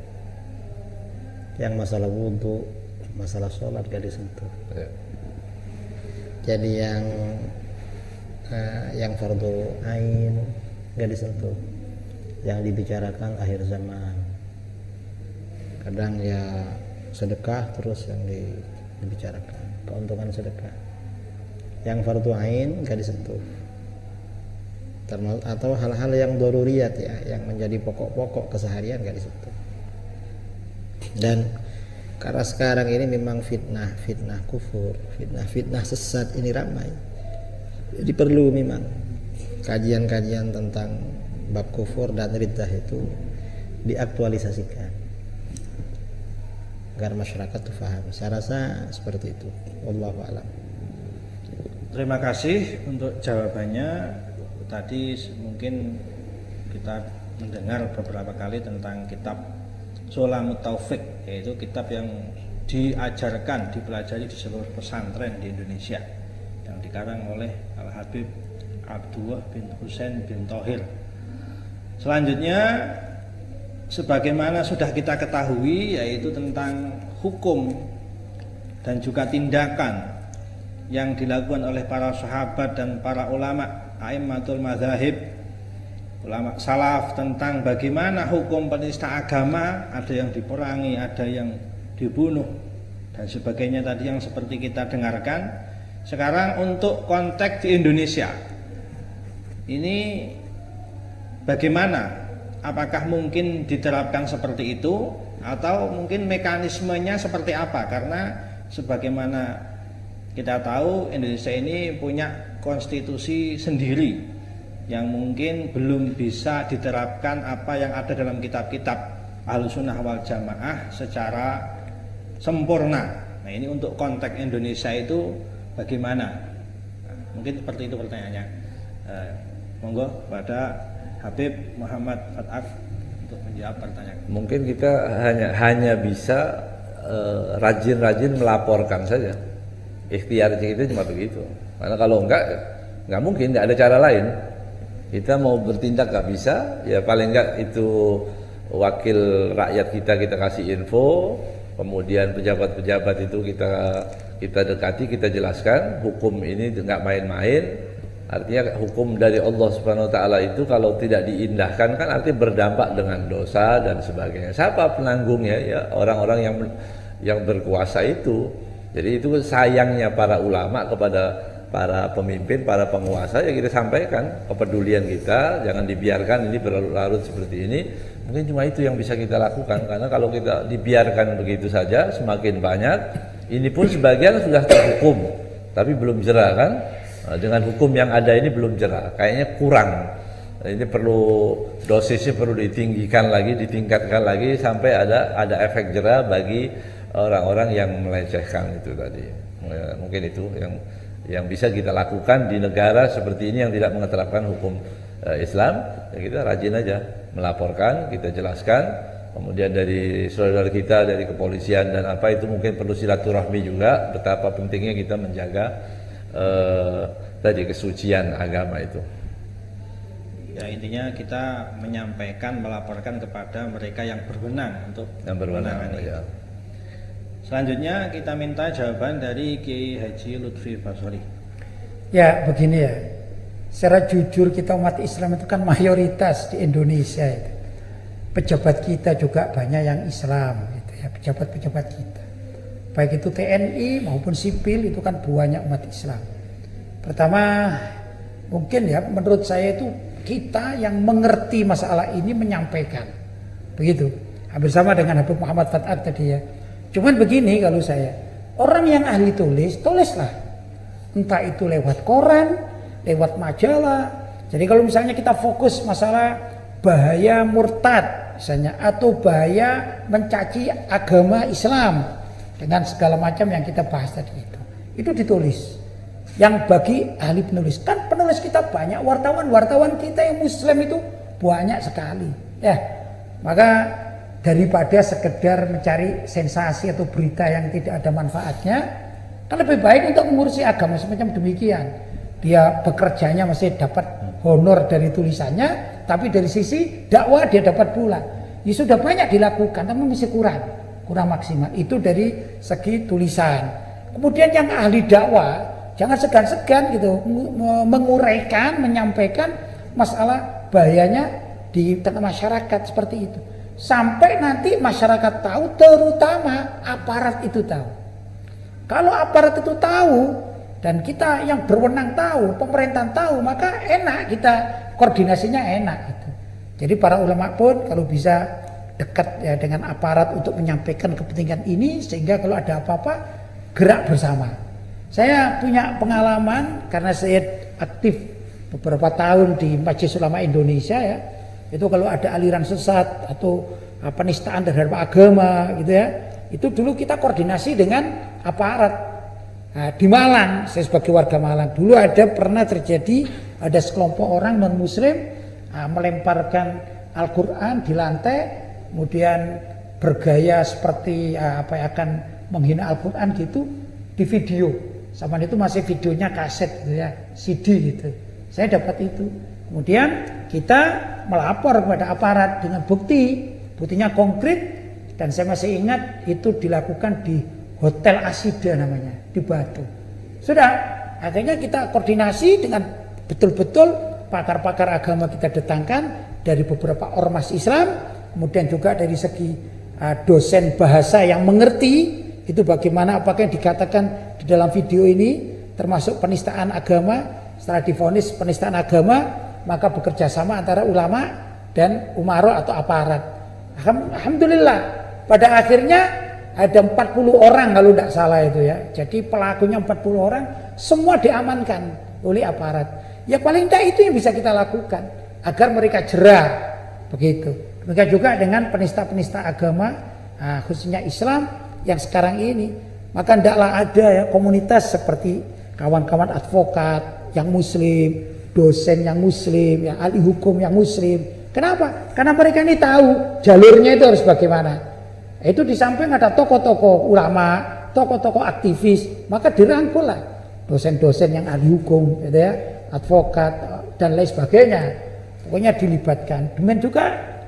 Speaker 4: Yang masalah wudhu, masalah sholat gak disentuh.
Speaker 3: Ya.
Speaker 4: Jadi yang fardu ain gak disentuh. Yang dibicarakan akhir zaman. Kadang ya sedekah terus yang dibicarakan, keuntungan sedekah. Yang fardu ain gak disentuh. Atau hal-hal yang daruriyat ya, yang menjadi pokok-pokok keseharian gak disentuh. Dan karena sekarang ini memang fitnah kufur, fitnah sesat ini ramai. Jadi perlu memang kajian-kajian tentang bab kufur dan riddah itu diaktualisasikan agar masyarakat itu paham. Saya rasa seperti itu. Wallahu a'lam.
Speaker 1: Terima kasih untuk jawabannya. Tadi mungkin kita mendengar beberapa kali tentang kitab Sulamut Taufik, yaitu kitab yang diajarkan, dipelajari di seluruh pesantren di Indonesia, yang dikarang oleh Al-Habib Abdullah bin Husain bin Thohir. Selanjutnya, sebagaimana sudah kita ketahui, yaitu tentang hukum dan juga tindakan yang dilakukan oleh para sahabat dan para ulama a'immatul madzhab, ulama salaf, tentang bagaimana hukum penista agama, ada yang diperangi, ada yang dibunuh dan sebagainya tadi yang seperti kita dengarkan. Sekarang untuk konteks di Indonesia ini bagaimana? Apakah mungkin diterapkan seperti itu atau mungkin mekanismenya seperti apa? Karena sebagaimana kita tahu Indonesia ini punya konstitusi sendiri yang mungkin belum bisa diterapkan apa yang ada dalam kitab-kitab Ahlussunnah wal Jamaah secara sempurna. Nah, ini untuk konteks Indonesia itu bagaimana? Nah, mungkin seperti itu pertanyaannya. Monggo pada Habib Muhammad Fat'af untuk menjawab pertanyaan.
Speaker 3: Mungkin kita hanya bisa rajin-rajin melaporkan saja. Ikhtiarnya kita cuma begitu. Karena kalau nggak mungkin, nggak ada cara lain. Kita mau bertindak nggak bisa, ya paling nggak itu wakil rakyat kita kasih info, kemudian pejabat-pejabat itu kita dekati, kita jelaskan hukum ini nggak main-main. Artinya hukum dari Allah Subhanahu Wa Taala itu kalau tidak diindahkan kan artinya berdampak dengan dosa dan sebagainya. Siapa penanggungnya? Ya orang-orang yang berkuasa itu. Jadi itu sayangnya para ulama kepada para pemimpin, para penguasa, ya kita sampaikan kepedulian kita, jangan dibiarkan ini berlarut-larut seperti ini. Mungkin cuma itu yang bisa kita lakukan, karena kalau kita dibiarkan begitu saja semakin banyak, ini pun sebagian sudah terhukum tapi belum jera kan. Nah, dengan hukum yang ada ini belum jera, kayaknya kurang. Ini perlu dosisnya perlu ditinggikan lagi, ditingkatkan lagi sampai ada efek jera bagi orang-orang yang melecehkan itu tadi. Ya, mungkin itu yang bisa kita lakukan di negara seperti ini yang tidak menerapkan hukum Islam. Ya kita rajin aja melaporkan, kita jelaskan. Kemudian dari saudara kita dari kepolisian dan apa itu mungkin perlu silaturahmi juga betapa pentingnya kita menjaga tadi kesucian agama itu.
Speaker 1: Ya intinya kita menyampaikan, melaporkan kepada mereka yang berwenang untuk menangani.
Speaker 3: Ya.
Speaker 1: Selanjutnya kita minta jawaban dari Kiai Haji Lutfi Basori.
Speaker 2: Ya begini ya, secara jujur kita umat Islam itu kan mayoritas di Indonesia itu. Pejabat kita juga banyak yang Islam gitu ya, pejabat-pejabat kita. Baik itu TNI maupun sipil itu kan banyak umat Islam. Pertama mungkin ya menurut saya itu kita yang mengerti masalah ini menyampaikan. Begitu. Hampir sama dengan Habib Muhammad Fat'at tadi ya. Cuman begini kalau saya, orang yang ahli tulislah. Entah itu lewat koran, lewat majalah. Jadi kalau misalnya kita fokus masalah bahaya murtad misalnya, atau bahaya mencaci agama Islam dengan segala macam yang kita bahas tadi itu ditulis. Yang bagi ahli penulis, kan penulis kita banyak, wartawan kita yang Muslim itu banyak sekali ya. Maka daripada sekedar mencari sensasi atau berita yang tidak ada manfaatnya, kan lebih baik untuk mengurusi agama semacam demikian. Dia bekerjanya masih dapat honor dari tulisannya, tapi dari sisi dakwah dia dapat pula. Ya sudah banyak dilakukan, tapi masih kurang maksimal. Itu dari segi tulisan. Kemudian yang ahli dakwah jangan segan-segan gitu menguraikan, menyampaikan masalah bahayanya di tengah masyarakat seperti itu. Sampai nanti masyarakat tahu, terutama aparat itu tahu. Kalau aparat itu tahu dan kita yang berwenang tahu, pemerintahan tahu, maka enak kita koordinasinya enak gitu. Jadi para ulama pun kalau bisa dekat ya dengan aparat untuk menyampaikan kepentingan ini, sehingga kalau ada apa-apa gerak bersama. Saya punya pengalaman karena saya aktif beberapa tahun di Majelis Ulama Indonesia ya. Itu kalau ada aliran sesat atau penistaan terhadap agama gitu ya. Itu dulu kita koordinasi dengan aparat. Nah, di Malang, saya sebagai warga Malang, dulu pernah terjadi ada sekelompok orang non muslim melemparkan Al-Quran di lantai, kemudian bergaya seperti akan menghina Al-Quran gitu di video. Sama itu masih videonya kaset gitu ya, CD gitu. Saya dapat itu. Kemudian kita melapor kepada aparat dengan buktinya konkret, dan saya masih ingat itu dilakukan di Hotel Asida namanya di Batu. Sudah, akhirnya kita koordinasi dengan betul-betul pakar-pakar agama kita datangkan dari beberapa ormas Islam, kemudian juga dari segi dosen bahasa yang mengerti itu bagaimana apakah yang dikatakan di dalam video ini termasuk penistaan agama. Setelah divonis penistaan agama, maka bekerja sama antara ulama dan umaro atau aparat. Alhamdulillah pada akhirnya ada 40 orang kalau tidak salah itu ya. Jadi pelakunya 40 orang semua diamankan oleh aparat. Ya paling tidak itu yang bisa kita lakukan agar mereka jerah begitu. Mereka juga dengan penista-penista agama khususnya Islam yang sekarang ini, maka tidaklah ada ya komunitas seperti kawan-kawan advokat yang muslim, dosen yang muslim, yang ahli hukum yang muslim. Kenapa? Karena mereka ini tahu jalurnya itu harus bagaimana. Itu di samping ada tokoh-tokoh ulama, tokoh-tokoh aktivis, maka dirangkul lah dosen-dosen yang ahli hukum, gitu ya, advokat dan lain sebagainya. Pokoknya dilibatkan. Demikian juga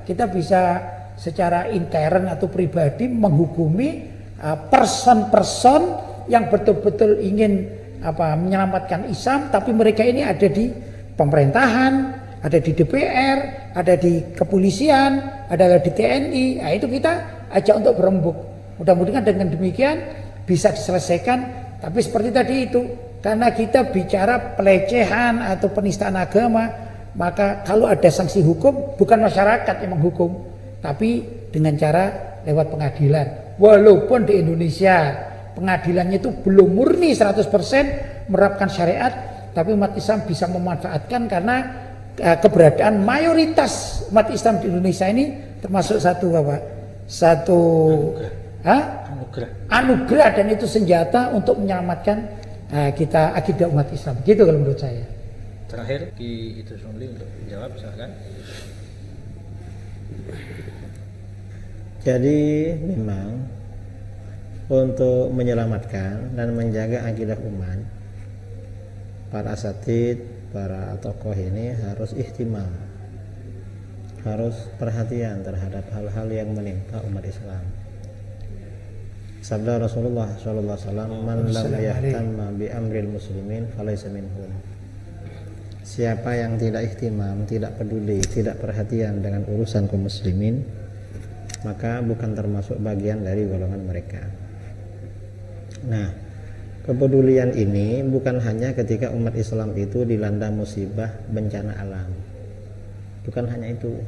Speaker 2: kita bisa secara intern atau pribadi menghukumi person-person yang betul-betul ingin menyelamatkan Islam, tapi mereka ini ada di pemerintahan, ada di DPR, ada di kepolisian, ada di TNI. Nah, itu kita ajak untuk berembuk. Mudah-mudahan dengan demikian bisa diselesaikan. Tapi seperti tadi itu, karena kita bicara pelecehan atau penistaan agama, maka kalau ada sanksi hukum, bukan masyarakat yang menghukum, tapi dengan cara lewat pengadilan. Walaupun di Indonesia pengadilannya itu belum murni 100% menerapkan syariat, tapi umat Islam bisa memanfaatkan karena keberadaan mayoritas umat Islam di Indonesia ini termasuk satu anugerah, dan itu senjata untuk menyelamatkan kita akidah umat Islam. Gitu kalau menurut saya.
Speaker 1: Terakhir Ki Idrus Romli untuk menjawab, silakan.
Speaker 4: Jadi memang untuk menyelamatkan dan menjaga akidah umat, para asatid, para tokoh ini harus ihtimam, harus perhatian terhadap hal-hal yang menimpa umat Islam. Sabda Rasulullah sallallahu alaihi wasallam, "Man lam yahtamma bi amril muslimin falaysa minhum." Siapa yang tidak ihtimam, tidak peduli, tidak perhatian dengan urusan kaum muslimin, maka bukan termasuk bagian dari golongan mereka. Nah, kepedulian ini bukan hanya ketika umat Islam itu dilanda musibah bencana alam. Bukan hanya itu.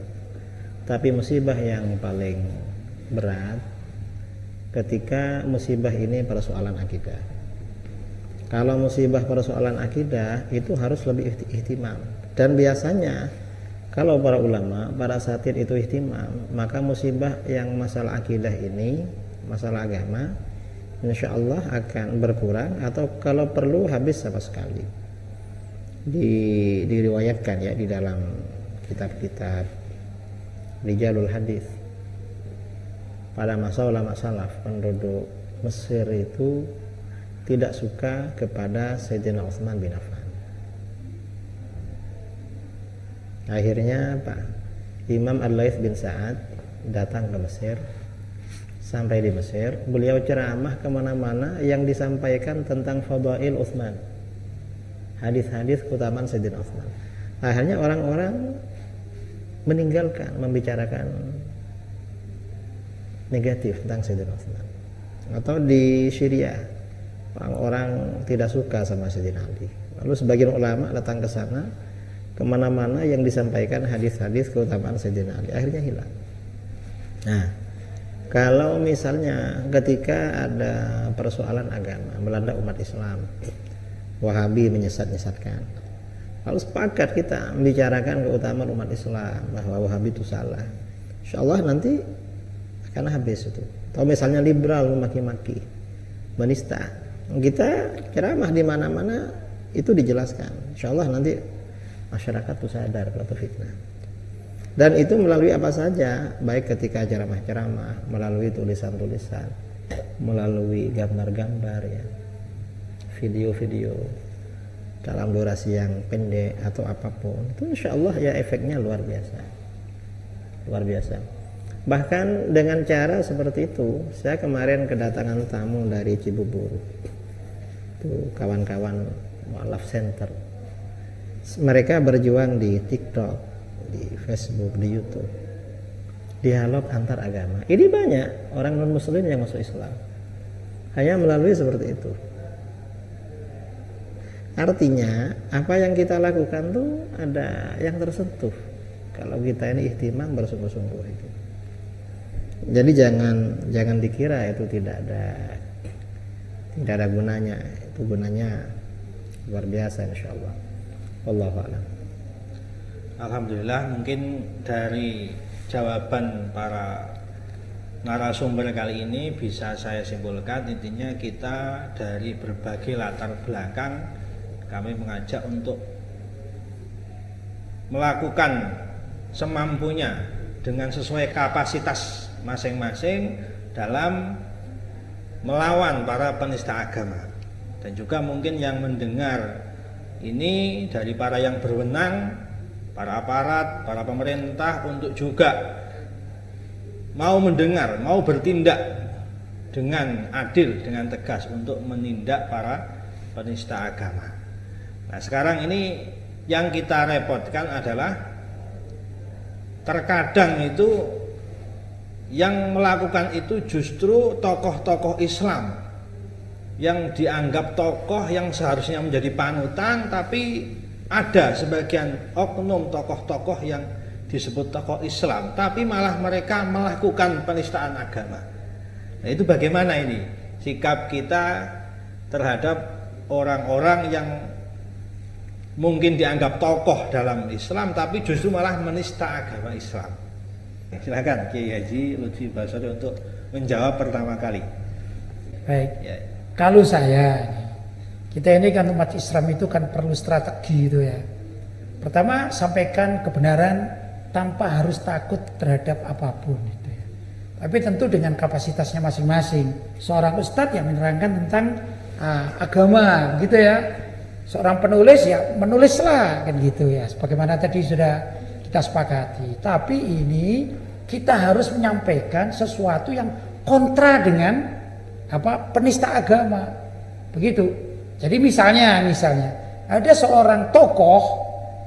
Speaker 4: Tapi musibah yang paling berat ketika musibah ini persoalan akidah. Kalau musibah persoalan akidah itu harus lebih ihtimam. Dan biasanya kalau para ulama, para asatid itu ihtimam, maka musibah yang masalah akidah ini, masalah agama, insya Allah akan berkurang atau kalau perlu habis sama sekali. Diriwayatkan ya di dalam kitab-kitab Rijalul Hadis. Pada masa ulama salaf, penduduk Mesir itu tidak suka kepada Sayyidina Utsman bin Affan. Akhirnya Imam Al-Laits bin Sa'ad datang ke Mesir. Sampai di Mesir, beliau ceramah kemana-mana yang disampaikan tentang fadail Utsman, hadis-hadis keutamaan Sayyidina Utsman. Akhirnya orang-orang meninggalkan membicarakan negatif tentang Sayyidina Utsman. Atau di Syria, orang-orang tidak suka sama Sayyidina Ali. Lalu sebagian ulama datang ke sana, kemana-mana yang disampaikan hadis-hadis keutamaan Sayyidina Ali, akhirnya hilang. Nah, kalau misalnya ketika ada persoalan agama melanda umat Islam, Wahabi menyesat-nyesatkan, lalu sepakat kita membicarakan keutamaan umat Islam bahwa Wahabi itu salah, insya Allah nanti akan habis itu. Atau misalnya liberal memaki-maki, menista, kita ceramah di mana-mana itu dijelaskan, insya Allah nanti masyarakat itu sadar kalau itu fitnah. Dan itu melalui apa saja, baik ketika ceramah-ceramah, melalui tulisan-tulisan, melalui gambar-gambar ya, video-video dalam durasi yang pendek atau apapun, itu insya Allah ya efeknya luar biasa, luar biasa. Bahkan dengan cara seperti itu, saya kemarin kedatangan tamu dari Cibubur, itu kawan-kawan Mu'alaf Center. Mereka berjuang di TikTok, di Facebook, di YouTube, dialog antar agama. Ini banyak orang non muslim yang masuk Islam hanya melalui seperti itu. Artinya apa yang kita lakukan tuh ada yang tersentuh kalau kita ini ihtimam bersungguh-sungguh itu. Jadi jangan dikira itu tidak ada gunanya. Itu gunanya luar biasa insyaallah. Wallahu a'lam.
Speaker 1: Alhamdulillah, mungkin dari jawaban para narasumber kali ini bisa saya simpulkan intinya kita dari berbagai latar belakang kami mengajak untuk melakukan semampunya dengan sesuai kapasitas masing-masing dalam melawan para penista agama. Dan juga mungkin yang mendengar ini dari para yang berwenang, para aparat, para pemerintah untuk juga mau mendengar, mau bertindak dengan adil, dengan tegas untuk menindak para penista agama. Nah, sekarang ini yang kita repotkan adalah terkadang itu yang melakukan itu justru tokoh-tokoh Islam yang dianggap tokoh yang seharusnya menjadi panutan, tapi ada sebagian oknum tokoh-tokoh yang disebut tokoh Islam tapi malah mereka melakukan penistaan agama. Nah, itu bagaimana ini sikap kita terhadap orang-orang yang mungkin dianggap tokoh dalam Islam tapi justru malah menista agama Islam. Silakan Kiai Haji Lutfi Basori untuk menjawab pertama kali.
Speaker 2: Baik.
Speaker 1: Ya.
Speaker 2: Kalau kita ini kan umat Islam itu kan perlu strategi itu ya. Pertama, sampaikan kebenaran tanpa harus takut terhadap apapun gitu ya. Tapi tentu dengan kapasitasnya masing-masing. Seorang ustadz yang menerangkan tentang agama gitu ya. Seorang penulis ya menulislah kan gitu ya. Sebagaimana tadi sudah kita sepakati. Tapi ini kita harus menyampaikan sesuatu yang kontra dengan penista agama. Begitu. Jadi misalnya ada seorang tokoh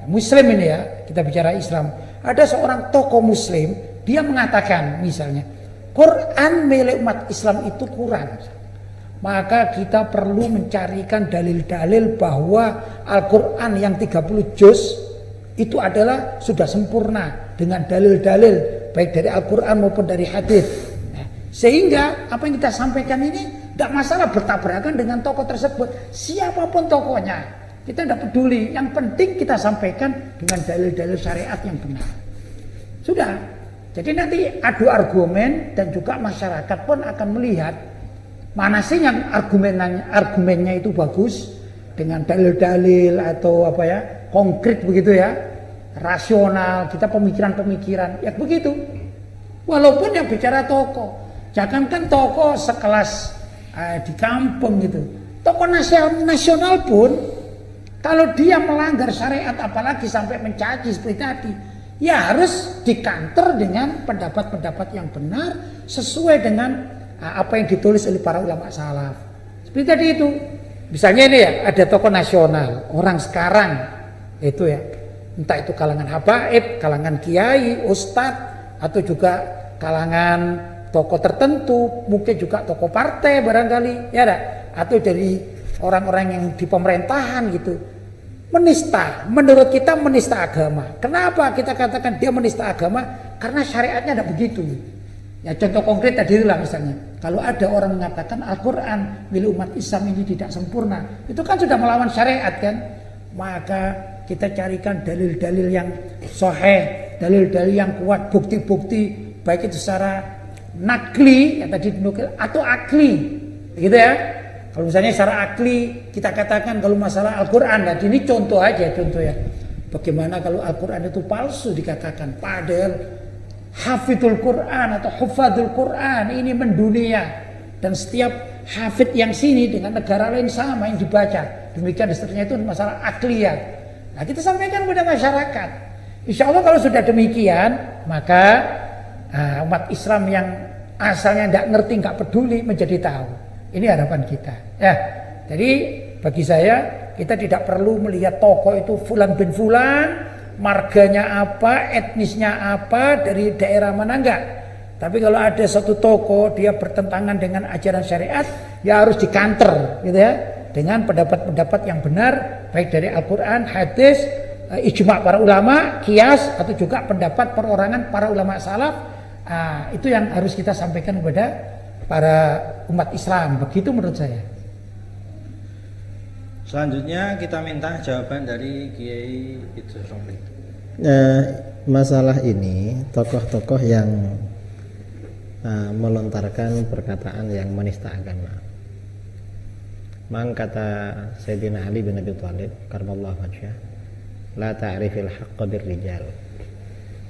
Speaker 2: Muslim ini ya, kita bicara Islam. Ada seorang tokoh Muslim, dia mengatakan misalnya, Quran milik umat Islam itu kurang. Maka kita perlu mencarikan dalil-dalil bahwa Al-Quran yang 30 juz itu adalah sudah sempurna dengan dalil-dalil baik dari Al-Quran maupun dari hadis. Sehingga apa yang kita sampaikan ini tidak masalah bertabrakan dengan tokoh tersebut, siapapun tokohnya, kita tidak peduli. Yang penting kita sampaikan dengan dalil-dalil syariat yang benar. Sudah. Jadi nanti adu argumen dan juga masyarakat pun akan melihat mana sih yang argumennya itu bagus dengan dalil-dalil atau konkret begitu ya, rasional, kita pemikiran-pemikiran ya begitu. Walaupun yang bicara tokoh, jangankan tokoh sekelas di kampung gitu, tokoh nasional pun kalau dia melanggar syariat apalagi sampai mencaci seperti tadi, ya harus dikanter dengan pendapat-pendapat yang benar sesuai dengan apa yang ditulis oleh para ulama salaf. Seperti tadi itu. Misalnya ini ya, ada tokoh nasional, orang sekarang itu ya, entah itu kalangan habaib, kalangan kiai, ustadz, atau juga kalangan tokoh tertentu, mungkin juga tokoh partai barangkali, ya ada, atau dari orang-orang yang di pemerintahan gitu. Menista, menurut kita menista agama. Kenapa kita katakan dia menista agama? Karena syariatnya ada begitu. Ya contoh konkret tadi lah misalnya, kalau ada orang mengatakan Al-Quran milik umat Islam ini tidak sempurna, itu kan sudah melawan syariat kan? Maka kita carikan dalil-dalil yang sahih, dalil-dalil yang kuat, bukti-bukti baik itu secara nakli yang tadi dinukil atau akli, gitu ya. Kalau misalnya secara akli kita katakan kalau masalah Al-Quran, nah ini contoh aja contoh ya. Bagaimana kalau Al-Quran itu palsu dikatakan, padahal hafidul Quran atau hufadul Quran ini mendunia dan setiap hafid yang sini dengan negara lain sama yang dibaca, demikian dan seterusnya, itu masalah akliyah. Nah kita sampaikan kepada masyarakat. Insya Allah kalau sudah demikian, maka umat Islam yang asalnya tidak ngerti, nggak peduli menjadi tahu. Ini harapan kita. Ya, jadi bagi saya kita tidak perlu melihat tokoh itu fulan bin fulan, marganya apa, etnisnya apa, dari daerah mana, enggak. Tapi kalau ada satu tokoh dia bertentangan dengan ajaran syariat, ya harus dikanter gitu ya, dengan pendapat-pendapat yang benar baik dari Al-Quran, hadis, ijma' para ulama, qiyas, atau juga pendapat perorangan para ulama salaf. Itu yang harus kita sampaikan kepada para umat Islam. Begitu menurut saya.
Speaker 1: Selanjutnya kita minta jawaban dari Kiai Idrus Romli.
Speaker 4: Masalah ini tokoh-tokoh yang melontarkan perkataan yang menista agama. Mang kata Sayyidina Ali bin Abi Thalib karramallahu wajhah, la ta'rifil haqqa birrijal.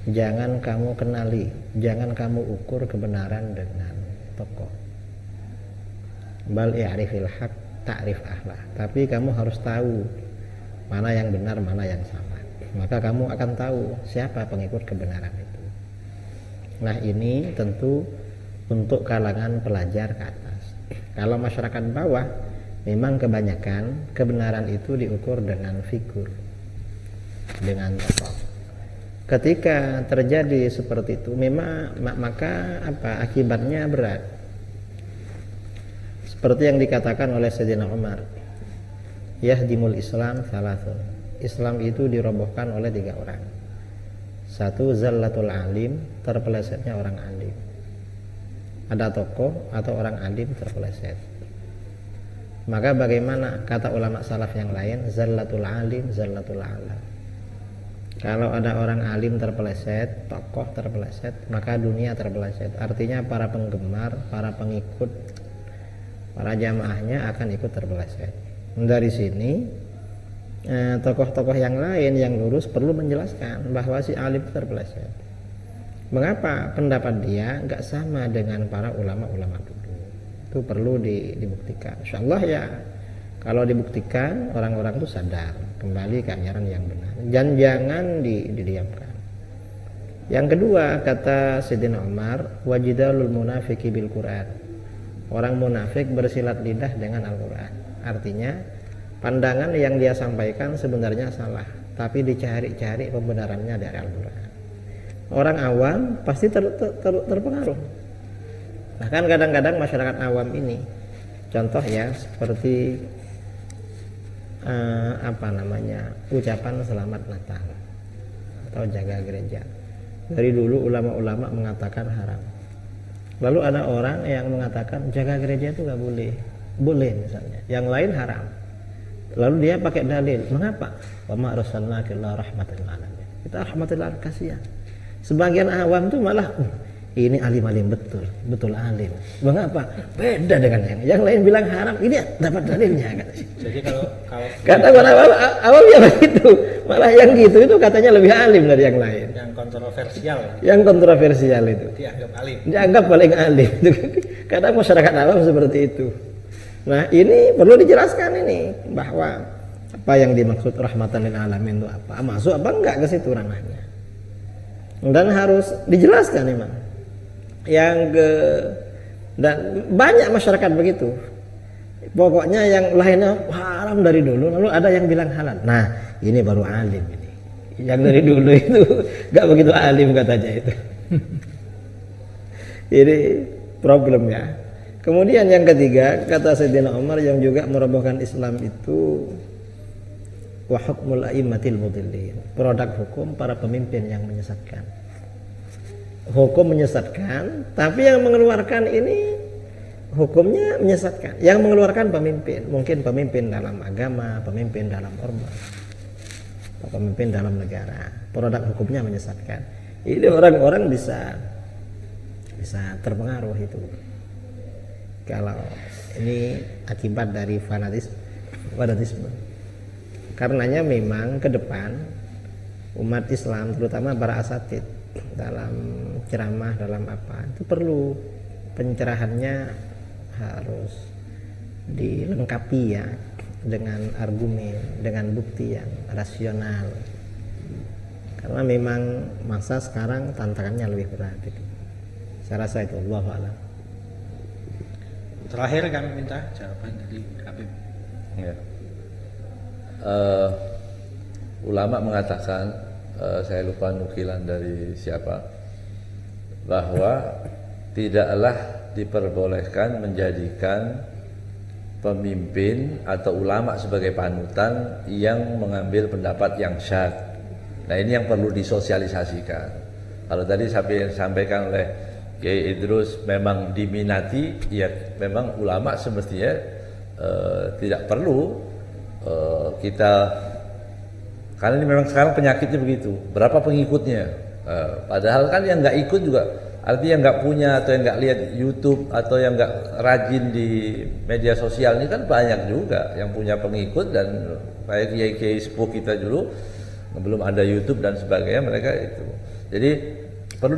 Speaker 4: Jangan kamu kenali, jangan kamu ukur kebenaran dengan tokoh. Bal i'rifil haqq ta'rif ahlah. Tapi kamu harus tahu mana yang benar, mana yang salah. Maka kamu akan tahu siapa pengikut kebenaran itu. Nah ini tentu untuk kalangan pelajar ke atas. Kalau masyarakat bawah, memang kebanyakan kebenaran itu diukur dengan figur, dengan tokoh. Ketika terjadi seperti itu, memang maka akibatnya berat. Seperti yang dikatakan oleh Sayyidina Umar, yahdimul Islam thalathun. Islam itu dirobohkan oleh 3 orang. 1, zallatul alim, terpelesetnya orang alim. Ada tokoh atau orang alim terpeleset. Maka bagaimana kata ulama salaf yang lain, zallatul alim, zallatul alam. Kalau ada orang alim terpeleset, tokoh terpeleset, maka dunia terpeleset. Artinya para penggemar, para pengikut, para jamaahnya akan ikut terpeleset. Dari sini tokoh-tokoh yang lain yang lurus perlu menjelaskan bahwa si alim terpeleset. Mengapa pendapat dia nggak sama dengan para ulama-ulama dulu? Itu perlu dibuktikan. Insyaallah ya, kalau dibuktikan orang-orang itu sadar kembali ke ajaran yang benar. Dan jangan didiamkan. Yang kedua, kata Sayyidina Umar, wajidalul munafiki bil Quran. Orang munafik bersilat lidah dengan Al-Quran. Artinya pandangan yang dia sampaikan sebenarnya salah, tapi dicari-cari pembenarannya dari Al-Quran. Orang awam pasti terpengaruh. Bahkan kadang-kadang masyarakat awam ini, contoh ya seperti ucapan selamat Natal atau jaga gereja. Dari dulu ulama-ulama mengatakan haram. Lalu ada orang yang mengatakan jaga gereja itu nggak boleh, boleh misalnya. Yang lain haram. Lalu dia pakai dalil, mengapa? Wa ma arsalnaka illa rahmatan lil alamin. Kita rahmatul alamin, kasihan. Sebagian awam tuh malah ini alim-alim betul alim. Mengapa? Beda dengan yang lain bilang haram, ini dapat dalilnya kan.
Speaker 1: Jadi kalau
Speaker 4: kata orang awam ya begitu. Malah yang gitu itu katanya lebih alim dari yang lain.
Speaker 1: yang kontroversial
Speaker 4: Yang kontroversial itu
Speaker 1: dianggap alim.
Speaker 4: dianggap paling alim. Kadang masyarakat awam seperti itu. Nah, ini perlu dijelaskan ini bahwa apa yang dimaksud rahmatan lil alamin itu apa? Masuk apa enggak ke situ ranahnya? Dan harus dijelaskan memang. Dan banyak masyarakat begitu. Pokoknya yang lainnya haram dari dulu, lalu ada yang bilang halal. Nah, ini baru alim ini. Yang dari dulu itu enggak begitu alim katanya itu. Ini problem ya. Kemudian yang ketiga, kata Sayyidina Umar yang juga merobohkan Islam itu wa hukmul a'immatil mudillin. Produk hukum para pemimpin yang menyesatkan. Hukum menyesatkan, tapi yang mengeluarkan ini hukumnya menyesatkan. Yang mengeluarkan pemimpin, mungkin pemimpin dalam agama, pemimpin dalam ormas, pemimpin dalam negara. Produk hukumnya menyesatkan. Ini orang-orang bisa terpengaruh itu. Kalau ini akibat dari fanatisme. Karenanya memang ke depan umat Islam terutama para asatid dalam ceramah dalam apa itu perlu pencerahannya harus dilengkapi ya dengan argumen, dengan bukti yang rasional. Karena memang masa sekarang tantangannya lebih berat itu. Saya rasa itu Allahu a'lam.
Speaker 1: Terakhir kami minta jawaban dari Habib.
Speaker 3: Ya. Ulama mengatakan, saya lupa nukilan dari siapa, bahwa tidaklah diperbolehkan menjadikan pemimpin atau ulama sebagai panutan yang mengambil pendapat yang syadz. Nah, ini yang perlu disosialisasikan. Kalau tadi sampaikan oleh Kiai Idrus memang diminati, ya memang ulama semestinya tidak perlu kita, karena ini memang sekarang penyakitnya begitu. Berapa pengikutnya? Padahal kan yang nggak ikut juga, artinya yang nggak punya atau yang nggak lihat YouTube atau yang nggak rajin di media sosial ini kan banyak juga yang punya pengikut. Dan kayak kiai-kiai sepuh kita dulu belum ada YouTube dan sebagainya, mereka itu. Jadi perlu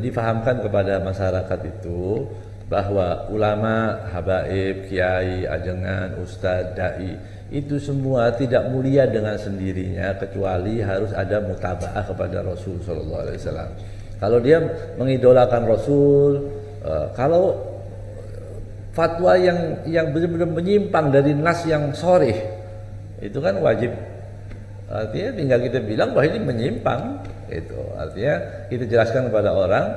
Speaker 3: difahamkan kepada masyarakat itu bahwa ulama, habaib, kiai, ajengan, ustadz, dai itu semua tidak mulia dengan sendirinya kecuali harus ada mutabaah kepada Rasul sallallahu alaihi wasallam. Kalau dia mengidolakan Rasul, kalau fatwa yang benar-benar menyimpang dari nas yang sharih, itu kan wajib. Artinya tinggal kita bilang bahwa ini menyimpang. Itu artinya kita jelaskan kepada orang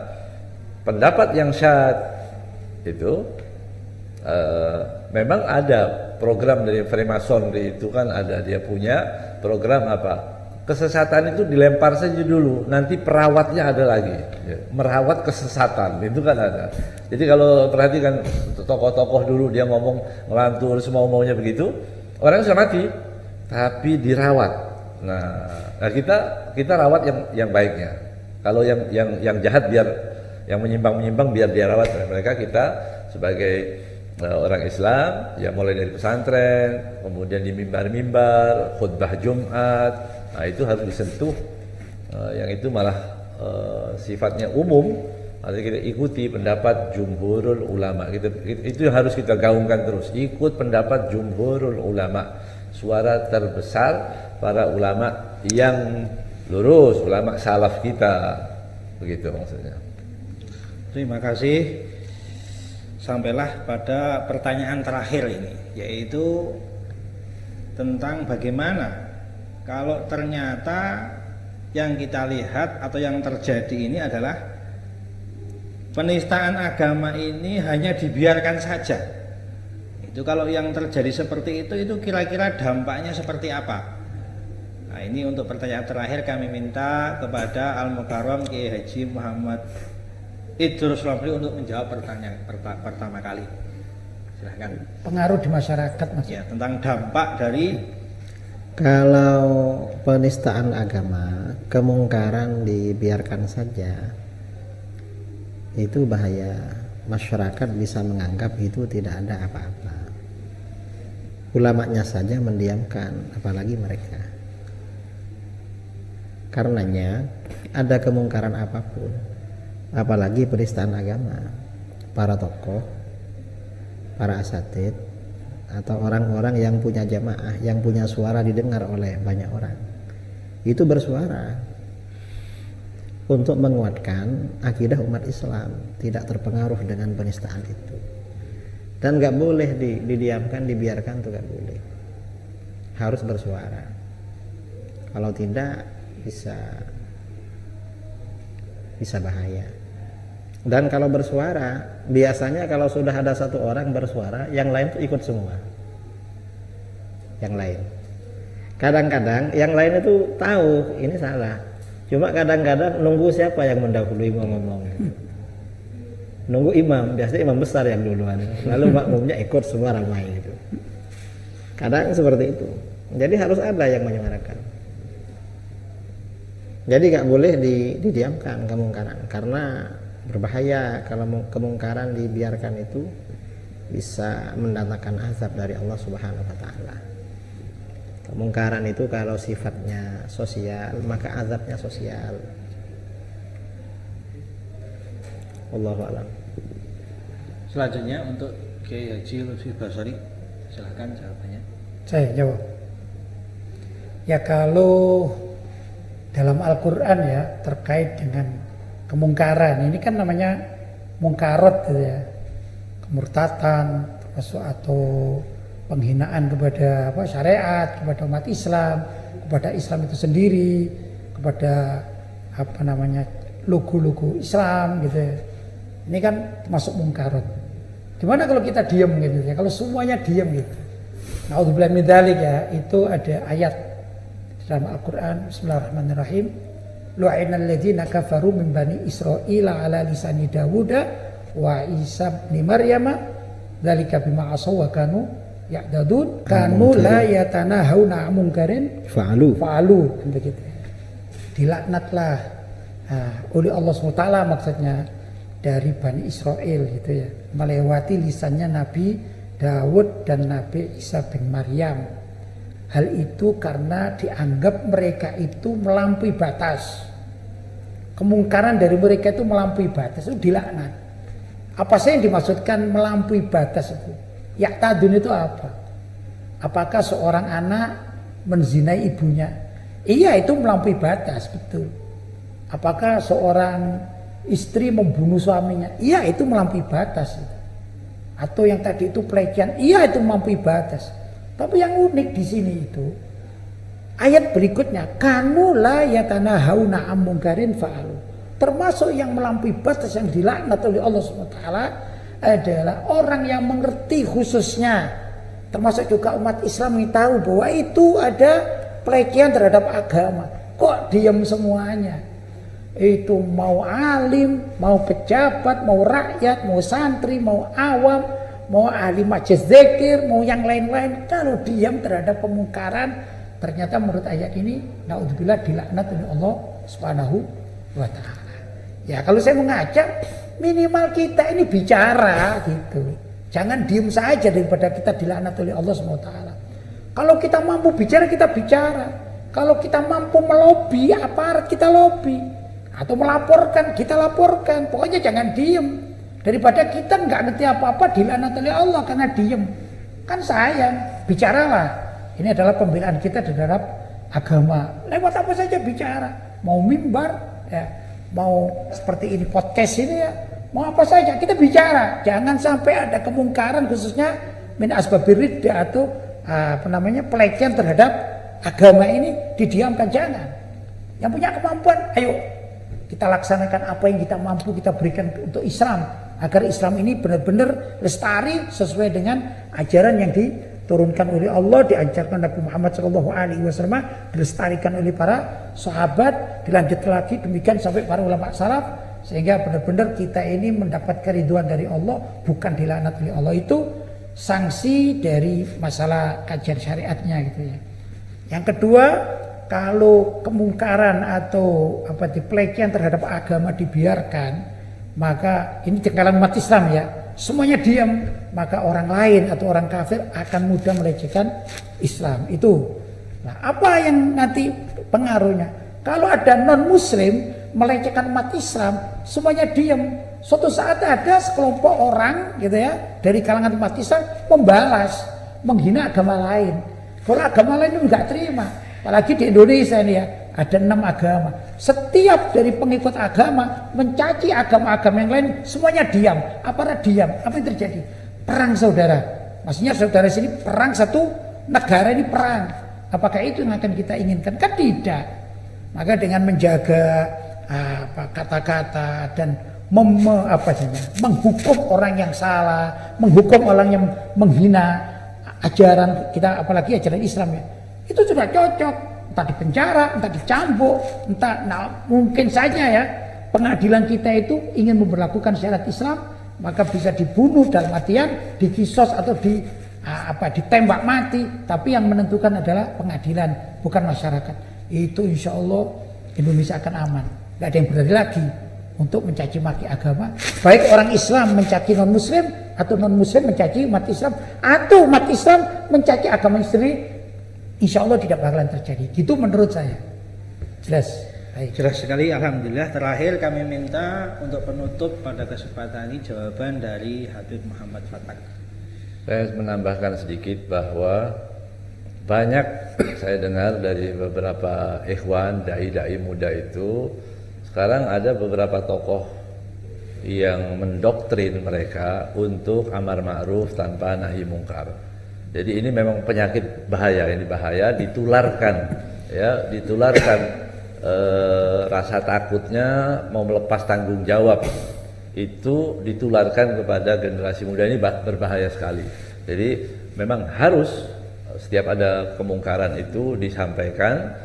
Speaker 3: pendapat yang syadz itu memang ada program dari Freemason itu kan ada, dia punya program apa, kesesatan itu dilempar saja dulu, nanti perawatnya ada lagi ya, merawat kesesatan itu kan ada. Jadi kalau perhatikan tokoh-tokoh dulu dia ngomong ngelantur semau maunya begitu, orang sudah mati tapi dirawat. Nah kita rawat yang baiknya. Kalau yang jahat biar, yang menyimpang biar dia rawat. Mereka kita sebagai orang Islam ya mulai dari pesantren, kemudian di mimbar-mimbar, khutbah Jumat, nah itu harus disentuh. Yang itu malah sifatnya umum. Artinya kita ikuti pendapat jumhurul ulama. Itu yang harus kita gaungkan terus. Ikut pendapat jumhurul ulama, suara terbesar para ulama yang lurus, ulama salaf kita. Begitu maksudnya.
Speaker 1: Terima kasih. Sampailah pada pertanyaan terakhir ini, yaitu tentang bagaimana kalau ternyata yang kita lihat atau yang terjadi ini adalah penistaan agama ini hanya dibiarkan saja. Itu kalau yang terjadi seperti itu kira-kira dampaknya seperti apa? Nah, ini untuk pertanyaan terakhir kami minta kepada Al-Mukarram Kiai Haji Muhammad Idrus Romli untuk menjawab pertanyaan pertama kali. Silahkan.
Speaker 2: Pengaruh di masyarakat, Mas.
Speaker 1: Ya, tentang dampak dari
Speaker 4: Kalau penistaan agama, kemungkaran dibiarkan saja, itu bahaya. Masyarakat bisa menganggap itu tidak ada apa-apa. Ulamanya saja mendiamkan, apalagi mereka. Karenanya ada kemungkaran apapun, apalagi penistaan agama, para tokoh, para asatid, atau orang-orang yang punya jamaah, yang punya suara didengar oleh banyak orang, itu bersuara untuk menguatkan akidah umat Islam, tidak terpengaruh dengan penistaan itu. Dan nggak boleh didiamkan, dibiarkan, itu nggak boleh. Harus bersuara. Kalau tidak bisa bahaya. Dan kalau bersuara, biasanya kalau sudah ada satu orang bersuara, yang lain tuh ikut semua. Yang lain. Kadang-kadang yang lain itu tahu ini salah. Cuma kadang-kadang nunggu siapa yang mendahului mau ngomong. Nunggu imam, biasanya imam besar yang duluan. Lalu makmumnya ikut semua ramai gitu. Kadang seperti itu. Jadi harus ada yang menyuarakan. Jadi nggak boleh didiamkan kemungkaran, karena berbahaya kalau kemungkaran dibiarkan, itu bisa mendatangkan azab dari Allah Subhanahu wa taala. Kemungkaran itu kalau sifatnya sosial, maka azabnya sosial. Wallahu a'lam.
Speaker 1: selanjutnya untuk Kiai Haji Lutfi Basari, silahkan jawabannya.
Speaker 2: Saya jawab. Ya, kalau dalam Al-Quran ya terkait dengan kemungkaran, ini kan namanya mungkarat gitu ya, kemurtatan termasuk atau penghinaan kepada syariat, kepada umat Islam, kepada Islam itu sendiri, kepada logo-logo Islam gitu ya. Ini kan termasuk mungkarat. Gimana kalau kita diam gitu ya, kalau semuanya diam gitu. Na'udzubillah min dzalik ya, itu ada ayat dalam Al-Quran. Bismillahirrahmanirrahim. Lu'inal ladzina kafaru min bani Israila ala lisani Dawuda wa Isa bin Maryam dzalika bima asaw wa kanu ya'dadun kanu la yatanahawna 'an munkarin fa'alu begitu. Dilaknatlah oleh Allah SWT maksudnya dari Bani Israel gitu ya, melewati lisannya Nabi Dawud dan Nabi Isa bin Maryam. Hal itu karena dianggap mereka itu melampaui batas. Kemungkaran dari mereka itu melampaui batas, itu dilaknat. Apa sih yang dimaksudkan melampaui batas itu? Ya'tadun itu apa? Apakah seorang anak menzinai ibunya? Iya, itu melampaui batas, betul. Apakah seorang istri membunuh suaminya? Iya, itu melampaui batas. Atau yang tadi itu pelecehan? Iya, itu melampaui batas. Tapi yang unik di sini itu ayat berikutnya, kanu la yatanahawna 'an munkarin fa'alu. Termasuk yang melampaui batas yang dilaknat oleh Allah SWT adalah orang yang mengerti, khususnya termasuk juga umat Islam yang tahu bahwa itu ada pelecehan terhadap agama. Kok diam semuanya? Itu mau alim, mau pejabat, mau rakyat, mau santri, mau awam, mau ahli majelis zikir, mau yang lain-lain, kalau diam terhadap kemungkaran, ternyata menurut ayat ini naudzubillah dilaknat oleh Allah Subhanahu wa taala. Ya, kalau saya mengajak minimal kita ini bicara gitu. Jangan diam saja daripada kita dilaknat oleh Allah Subhanahu wa taala. Kalau kita mampu bicara, kita bicara. Kalau kita mampu melobi aparat, kita lobi. Atau melaporkan, kita laporkan. Pokoknya jangan diam. Daripada kita nggak ngerti apa-apa dilaknat oleh Allah karena diem, kan sayang. Bicaralah. Ini adalah pembelaan kita terhadap agama. Lewat apa saja bicara. Mau mimbar, ya, mau seperti ini podcast ini ya, mau apa saja kita bicara, jangan sampai ada kemungkaran khususnya min asbabir riddah atau pelecehan terhadap agama ini didiamkan, jangan. Yang punya kemampuan, ayo kita laksanakan apa yang kita mampu kita berikan untuk Islam agar Islam ini benar-benar lestari sesuai dengan ajaran yang diturunkan oleh Allah, diajarkan Nabi Muhammad SAW, dilestarikan oleh para sahabat, dilanjutkan lagi demikian sampai para ulama salaf, sehingga benar-benar kita ini mendapat keriduan dari Allah, bukan dilaknat oleh Allah. Itu sanksi dari masalah kajian syariatnya gitu ya. Yang kedua, kalau kemungkaran atau pelecehan terhadap agama dibiarkan, maka ini jengkalan umat Islam ya, semuanya diam, maka orang lain atau orang kafir akan mudah melecehkan Islam itu. Nah, apa yang nanti pengaruhnya? Kalau ada non muslim melecehkan umat Islam, semuanya diam. Suatu saat ada sekelompok orang gitu ya dari kalangan umat Islam membalas, menghina agama lain. Kalau agama lain itu nggak terima, apalagi di Indonesia ini ya, ada 6 agama. Setiap dari pengikut agama mencaci agama-agama yang lain, semuanya diam. Apa diam? Apa yang terjadi? Perang saudara. Maksudnya saudara sini perang, satu negara ini perang. Apakah itu yang akan kita inginkan? Kan tidak. Maka dengan menjaga kata-kata dan menghukum orang yang salah, menghukum orang yang menghina ajaran kita, apalagi ajaran Islam ya, itu sudah cocok. Entah dipenjara, entah dicambuk, mungkin saja ya pengadilan kita itu ingin memberlakukan syariat Islam, maka bisa dibunuh dalam artian dikisos atau ditembak mati, tapi yang menentukan adalah pengadilan, bukan masyarakat. Itu insya Allah Indonesia akan aman, nggak ada yang berani lagi untuk mencaci maki agama, baik orang Islam mencaci non Muslim atau non Muslim mencaci umat Islam atau umat Islam mencaci agama sendiri. Insya Allah tidak bakalan terjadi. Gitu menurut saya. Jelas. Baik.
Speaker 1: Jelas sekali, alhamdulillah. Terakhir kami minta untuk penutup pada kesempatan ini jawaban dari Habib Muhammad Fatak.
Speaker 3: Saya menambahkan sedikit bahwa banyak saya dengar dari beberapa ikhwan dai-dai muda itu, sekarang ada beberapa tokoh yang mendoktrin mereka untuk amar ma'ruf tanpa nahi mungkar. Jadi ini memang penyakit bahaya, ini bahaya, ditularkan rasa takutnya mau melepas tanggung jawab itu ditularkan kepada generasi muda, ini berbahaya sekali. Jadi memang harus setiap ada kemungkaran itu disampaikan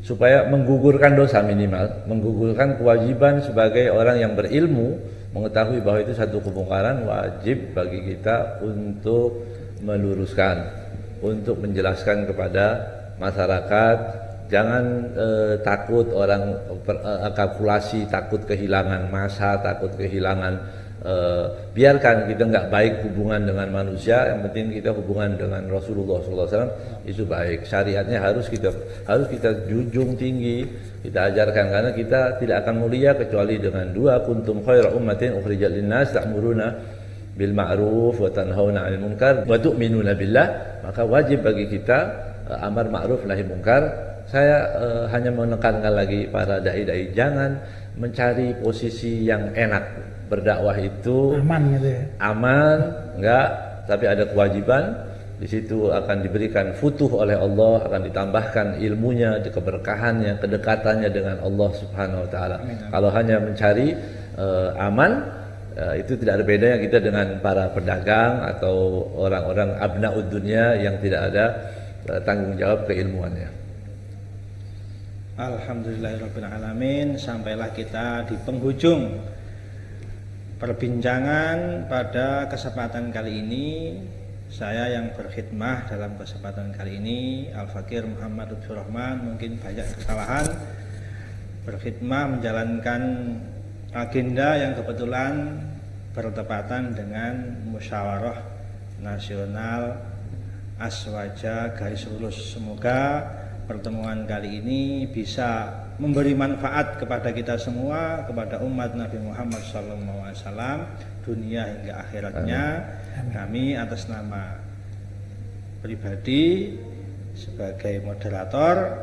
Speaker 3: supaya menggugurkan dosa minimal, menggugurkan kewajiban sebagai orang yang berilmu, mengetahui bahwa itu satu kemungkaran, wajib bagi kita untuk meluruskan, untuk menjelaskan kepada masyarakat. Jangan takut orang kalkulasi, takut kehilangan masa, takut kehilangan. Biarkan kita nggak baik hubungan dengan manusia, yang penting kita hubungan dengan Rasulullah SAW itu baik. Syariatnya harus kita junjung tinggi, kita ajarkan, karena kita tidak akan mulia kecuali dengan dua, kuntum khaira ummatin ukhrijat linnas ta'muruna bil ma'ruf wa tanhauna 'anil munkar wa tu'minuna billah. Maka wajib bagi kita amar ma'ruf nahi munkar. Saya hanya menekankan lagi para dai-dai, jangan mencari posisi yang enak. Berdakwah itu
Speaker 2: aman gitu ya.
Speaker 3: Aman, enggak, tapi ada kewajiban. Di situ akan diberikan futuh oleh Allah, akan ditambahkan ilmunya, keberkahannya, kedekatannya dengan Allah Subhanahu wa taala. Kalau hanya mencari aman, itu tidak ada bedanya kita dengan para pedagang atau orang-orang abnaud dunia yang tidak ada tanggung jawab keilmuannya.
Speaker 1: Alhamdulillahirabbil alamin, sampailah kita di penghujung perbincangan pada kesempatan kali ini. Saya yang berkhidmah dalam kesempatan kali ini, Al-Fakir Muhammad Lutfur Rahman, mungkin banyak kesalahan, berkhidmah menjalankan agenda yang kebetulan bertepatan dengan musyawarah nasional Aswaja Garis Lurus. Semoga pertemuan kali ini bisa memberi manfaat kepada kita semua, kepada umat Nabi Muhammad SAW, dunia hingga akhiratnya. Kami atas nama pribadi sebagai moderator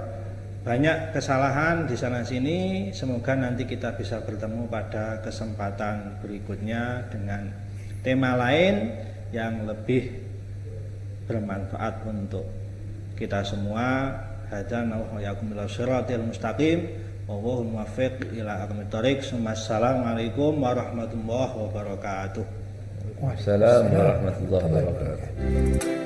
Speaker 1: banyak kesalahan di sana sini. Semoga nanti kita bisa bertemu pada kesempatan berikutnya dengan tema lain yang lebih bermanfaat untuk kita semua. Hadan wa yakum ila shiratil mustaqim wa muwaffiq ila aqwamit thoriq. Assalamualaikum warahmatullahi wabarakatuh.
Speaker 3: Waalaikumsalam warahmatullahi wabarakatuh.